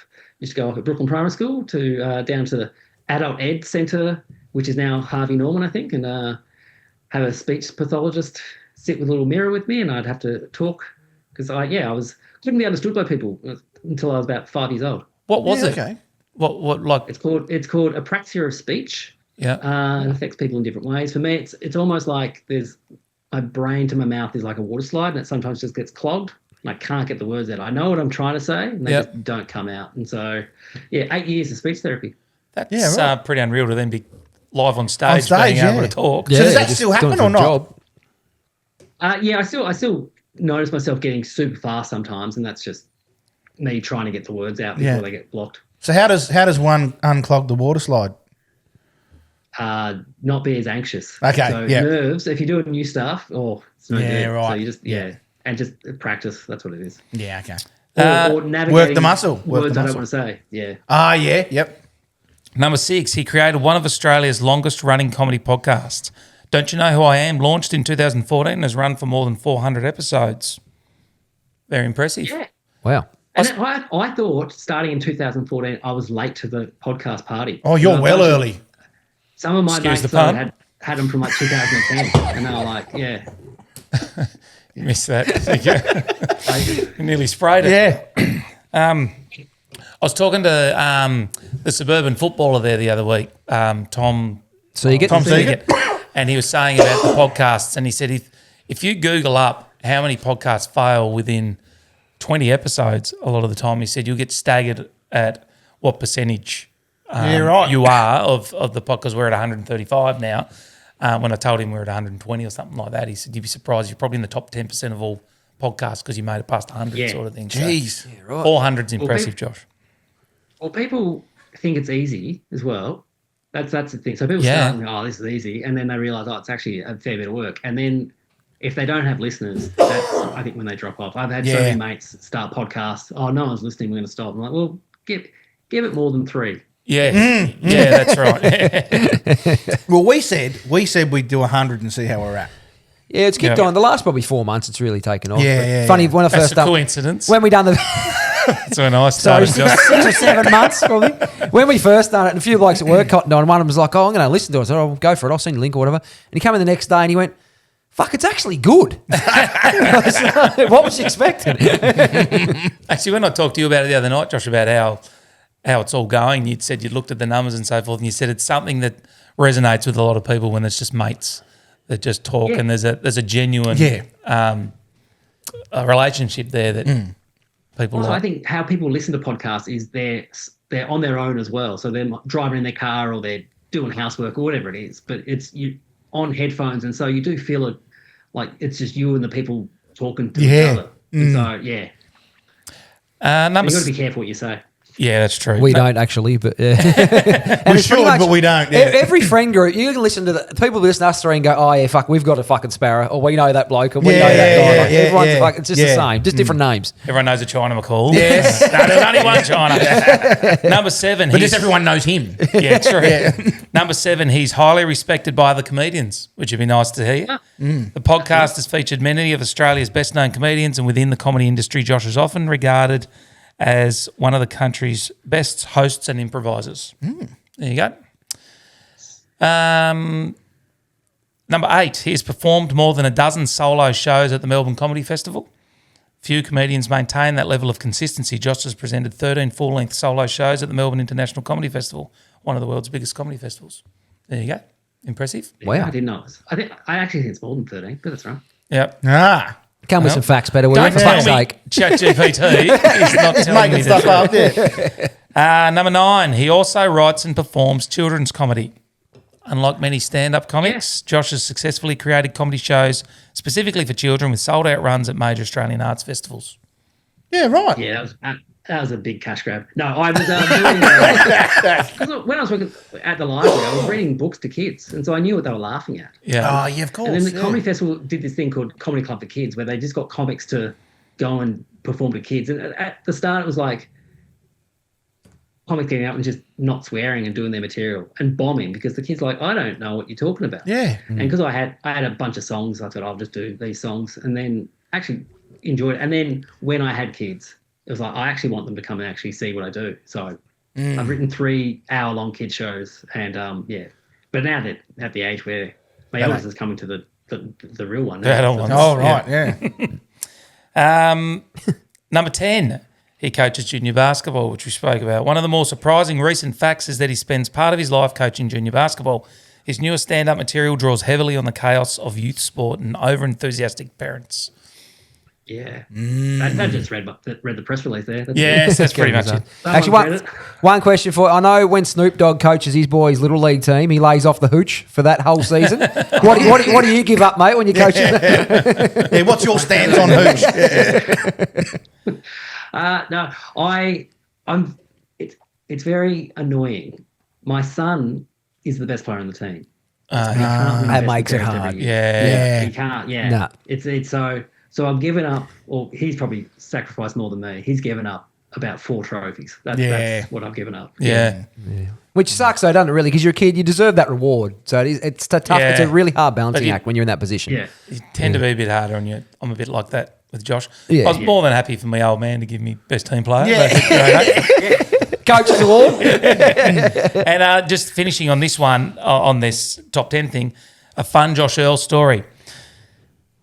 go up at Brooklyn Primary School to down to the Adult Ed Centre, which is now Harvey Norman, I think, and have a speech pathologist sit with a little mirror with me, and I'd have to talk because I couldn't be understood by people until I was about 5 years old. What was it? Okay. What like? It's called apraxia of speech. Yeah. It affects people in different ways. For me, it's almost like there's my brain to my mouth is like a water slide, and it sometimes just gets clogged. And I can't get the words out. I know what I'm trying to say, and they just don't come out. And so, 8 years of speech therapy. That's pretty unreal to then be live on stage being able to talk. So does that still happen or not? I still notice myself getting super fast sometimes, and that's just me trying to get the words out before they get blocked. So how does one unclog the water slide? Not be as anxious. Okay, so nerves. If you're doing new stuff, it's no good. Right. So you just and just practice. That's what it is. Yeah, okay. Or navigating work the muscle. Words I don't want to say. Yeah. Yep. Number 6, he created one of Australia's longest running comedy podcasts. Don't You Know Who I Am? Launched in 2014 and has run for more than 400 episodes. Very impressive. Yeah. Wow. And I thought starting in 2014, I was late to the podcast party. Oh, you're well early. Some of my Excuse mates the pun. had them from like 2010, and they were like, yeah. You missed that. You nearly sprayed it. Yeah. I was talking to the suburban footballer there the other week, Tom Seagate, and he was saying about the podcasts, and he said if you Google up how many podcasts fail within 20 episodes, a lot of the time, he said you'll get staggered at what percentage you are of the podcast. We're at 135 now. When I told him we're at 120 or something like that, he said you'd be surprised. You're probably in the top 10% of all podcasts because you made it past 100 sort of thing. Jeez. So 400's impressive, Josh. Well, people think it's easy as well. That's the thing. So people start thinking, this is easy, and then they realise, it's actually a fair bit of work. And then if they don't have listeners, that's I think when they drop off. I've had so many mates start podcasts. Oh, no one's listening. We're going to stop. I'm like, well, give it more than 3. Yeah, that's right. Well, we said we'd do 100 and see how we're at. Yeah, it's kept on. The last probably 4 months, it's really taken off. Yeah, Funny when I first That's a coincidence. when we done the That's when I started. 6 or 7 months probably. When we first started, and a few blokes at work cottoned on. One of them was like, "Oh, I'm going to listen to it." I said, "Oh, go for it. I'll send you a link or whatever." And he came in the next day and he went, "Fuck, it's actually good." I was like, what was you expecting? Actually, when I talked to you about it the other night, Josh, about how it's all going, you'd said you'd looked at the numbers and so forth, and you said it's something that resonates with a lot of people when it's just mates that just talk, and there's a genuine a relationship there that people Also, like. I think how people listen to podcasts is they're on their own as well. So they're driving in their car or they're doing housework or whatever it is, but it's you on headphones, and so you do feel it like it's just you and the people talking to each other. And so you've got to be careful what you say. Yeah, that's true. We don't actually, but and We should, but we don't. Yeah. Every friend group, you can listen to the people who listen to us three and go, "Oh yeah, fuck, we've got a fucking sparrow," or "We know that bloke," or "We know that guy." Like, everyone's fucking, it's just the same, just different names. Everyone knows a China McCall. Yes. No, there's only one China. Number 7. But just everyone knows him. Yeah, true. Number 7, he's highly respected by other comedians, which would be nice to hear. The podcast has featured many of Australia's best-known comedians, and within the comedy industry, Josh is often regarded as one of the country's best hosts and improvisers. There you go. Number 8, he has performed more than a dozen solo shows at the Melbourne Comedy Festival. Few comedians maintain that level of consistency. Josh has presented 13 full-length solo shows at the Melbourne International Comedy Festival, one of the world's biggest comedy festivals. There you go. Impressive. Wow. I didn't know. I actually think it's more than 13, but that's right. Yep. Come with some facts, better. Don't For tell fuck's me sake. ChatGPT is not telling me the stuff up. truth. Number 9, he also writes and performs children's comedy. Unlike many stand-up comics, Josh has successfully created comedy shows specifically for children with sold-out runs at major Australian arts festivals. Yeah, right. Yeah, that was a big cash grab. No, I was doing because when I was working at the library, I was reading books to kids, and so I knew what they were laughing at. Yeah. Oh, yeah, of course. And then the Comedy Festival did this thing called Comedy Club for Kids, where they just got comics to go and perform to kids. And at the start, it was like comics getting up and just not swearing and doing their material and bombing because the kids are like, I don't know what you're talking about. Yeah. And because I had a bunch of songs, I thought I'll just do these songs and then actually enjoyed it. And then when I had kids, it was like I actually want them to come and actually see what I do. So I've written 3-hour-long kid shows and but now they're at the age where my eldest is coming to the real one. The adult ones. Oh, right, yeah. Number 10, he coaches junior basketball, which we spoke about. One of the more surprising recent facts is that he spends part of his life coaching junior basketball. His newest stand-up material draws heavily on the chaos of youth sport and over-enthusiastic parents. Yeah. I just read the press release there. That's pretty much it. Actually, one question for you. I know when Snoop Dogg coaches his boys' little league team, he lays off the hooch for that whole season. What do you give up, mate, when you're coaching? Yeah, what's your stance on hooch? No, I'm. It's very annoying. My son is the best player on the team. That makes it hard. Yeah. He can't. Yeah. Nah. It's so I've given up. Well, he's probably sacrificed more than me. He's given up about 4 trophies. That's what I've given up. Yeah. Which sucks, though, doesn't it? Really, because you're a kid, you deserve that reward. So it's tough. Yeah. It's a really hard balancing act when you're in that position. Yeah. You tend to be a bit harder on you. I'm a bit like that with Josh. Yeah. I was more than happy for my old man to give me best team player. Yeah. But, Coach's award. and just finishing on this one, on this top 10 thing, a fun Josh Earl story,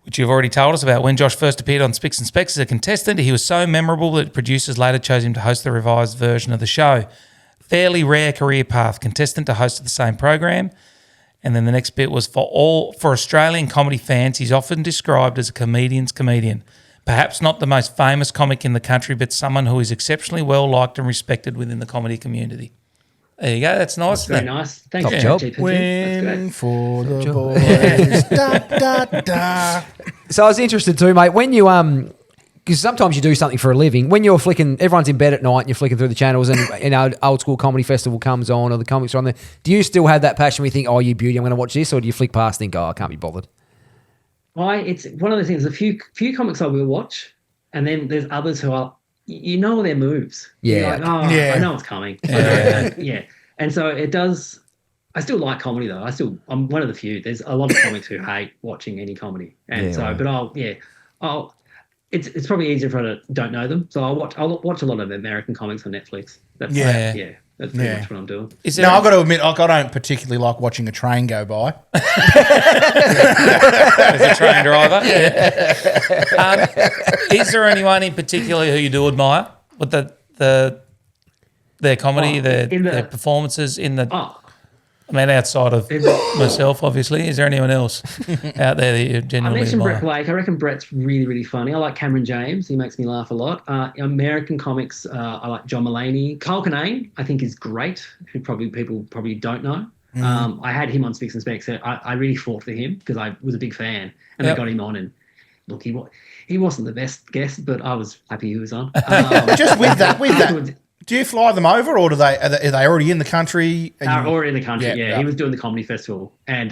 which you've already told us about. When Josh first appeared on Spicks and Specks as a contestant, he was so memorable that producers later chose him to host the revised version of the show. Fairly rare career path, contestant to host of the same program. And then the next bit was for Australian comedy fans, he's often described as a comedian's comedian. Perhaps not the most famous comic in the country, but someone who is exceptionally well liked and respected within the comedy community. There you go. That's nice. Very nice. Thanks, Top job. GPT. Win for the boys. Da. So I was interested too, mate. When you because sometimes you do something for a living. When you're flicking, everyone's in bed at night and you're flicking through the channels, and old school comedy festival comes on or the comics are on there. Do you still have that passion where you think, oh, you beauty, I'm going to watch this, or do you flick past and think, oh, I can't be bothered? It's one of those things. A few comics I will watch, and then there's others who are, you know, their moves. Yeah. You're like, Yeah. I know it's coming. Yeah. And so it does. I still like comedy though. I'm one of the few. There's a lot of comics who hate watching any comedy, and it's probably easier if I don't know them. So I'll watch a lot of American comics on Netflix. That's that's pretty much what I'm doing. No, I've got to admit, I don't particularly like watching a train go by. As a train driver. Is there anyone in particular who you do admire with their comedy, their performances in the? I mean, outside of myself, obviously. Is there anyone else out there that you I genuinely mentioned admire? Brett Blake. I reckon Brett's really, really funny. I like Cameron James. He makes me laugh a lot. American comics, I like John Mulaney. Kyle Kinane, I think, is great, who people probably don't know. I had him on Spicks and Specks. I really fought for him because I was a big fan, and they got him on. And look, he wasn't the best guest, but I was happy he was on. Just with that. Do you fly them over, or are they already in the country? Already in the country, Yeah. He was doing the comedy festival, and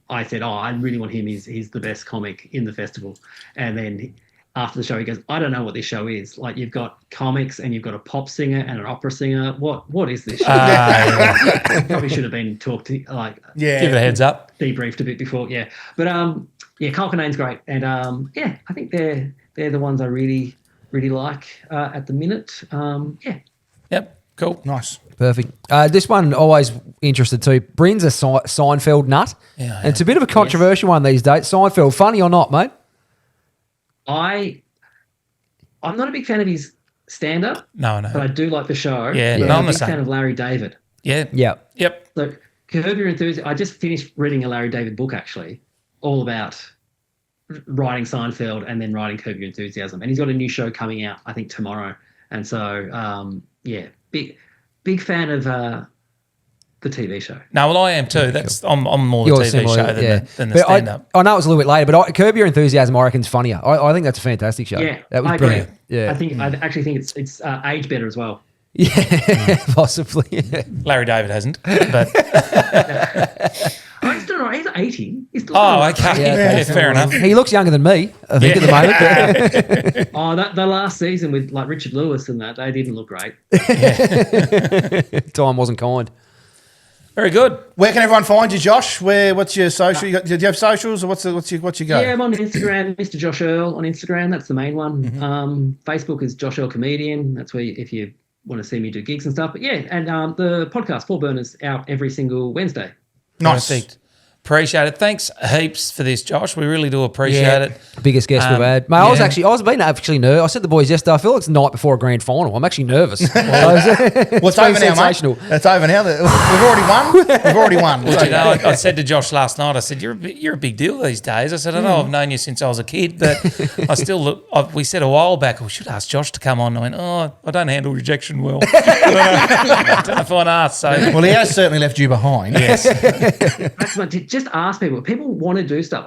I said, I really want him. He's the best comic in the festival. And then after the show, he goes, I don't know what this show is. Like, you've got comics and you've got a pop singer and an opera singer. What is this show? Probably should have been talked to, like, Give it a heads up. debriefed a bit before, But Kyle Kinane's great, and I think they're the ones I really, really like at the minute. Yep, cool. Nice. Perfect. This one always interested too. Bryn's a Seinfeld nut. Yeah. And it's a bit of a controversial one these days. Seinfeld, funny or not, mate? I'm not a big fan of his stand-up. No. But I do like the show. Yeah, I'm no, a I'm the big same. fan of Larry David. Yeah. Yep. So Curb Your Enthusiasm. I just finished reading a Larry David book, actually, all about writing Seinfeld and then writing Curb Your Enthusiasm. And he's got a new show coming out, I think, tomorrow. And so, big fan of the TV show. No, well, I am too. I'm more the You're TV similar, show than the But stand-up. I know it's a little bit later, but Curb Your Enthusiasm, I reckon, is funnier. I think that's a fantastic show. Yeah, that was I agree. brilliant. Yeah, I actually think it's aged better as well. Yeah, possibly. Larry David hasn't, but I just don't no, he's 80. He's still okay. Yeah, fair enough. He looks younger than me, I think, at the moment. The last season with like Richard Lewis and that, they didn't look great. Time wasn't kind. Very good. Where can everyone find you, Josh? What's your social? Do you have socials, or what's your go? Yeah, I'm on Instagram, Mr. Josh Earl on Instagram. That's the main one. Facebook is Josh Earl Comedian. That's where if you want to see me do gigs and stuff. But yeah, and the podcast Four Burners out every single Wednesday. Nice. Perfect. Appreciate it. Thanks heaps for this, Josh. We really do appreciate it. Biggest guest we've had. Mate, I was actually nervous. I said to the boys yesterday, I feel like it's the night before a grand final. I'm actually nervous. It's over now, mate. It's over now. We've already won. We've already won. Well, you know, I said to Josh last night, I said, you're a big deal these days. I said, I know I've known you since I was a kid, but I still look, we said a while back, we should ask Josh to come on. I went, I don't handle rejection well. I don't know if I want to ask. So. Well, he has certainly left you behind. Yes. That's what, just ask people. People want to do stuff.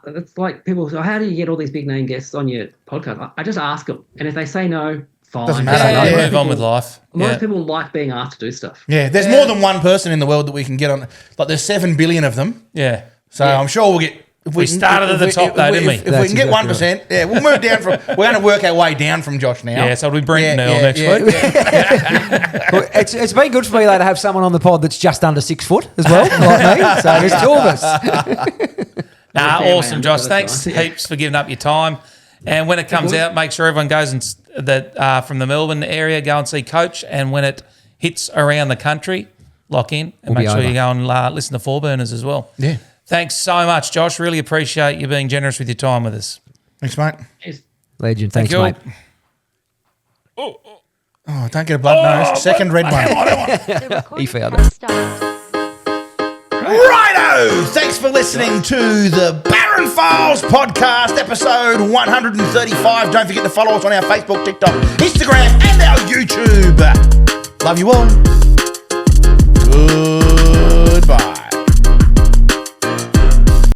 It's like people say, how do you get all these big name guests on your podcast? I just ask them. And if they say no, fine. Doesn't matter. Move on with life. Most people like being asked to do stuff. Yeah, there's more than one person in the world that we can get on. Like there's 7 billion of them. Yeah. So I'm sure we'll get. We started at the top though, didn't we? If we can get 1%, yeah, we'll move down from. We're going to work our way down from Josh now. Yeah, so it'll be Brent Earl next week. Well, it's been good for me though to have someone on the pod that's just under 6 foot as well, like me. So there's 2 of us. Awesome, Josh. Thanks heaps for giving up your time. And when it comes out, make sure everyone goes and from the Melbourne area, go and see Coach. And when it hits around the country, lock in and make sure you go and listen to Four Burners as well. Yeah. Thanks so much, Josh. Really appreciate you being generous with your time with us. Thanks, mate. Legend. Thanks, mate. Oh, don't get a blood nose. Second red one. He found it. Righto! Thanks for listening to the Barron Files podcast, episode 135. Don't forget to follow us on our Facebook, TikTok, Instagram, and our YouTube. Love you all. Good.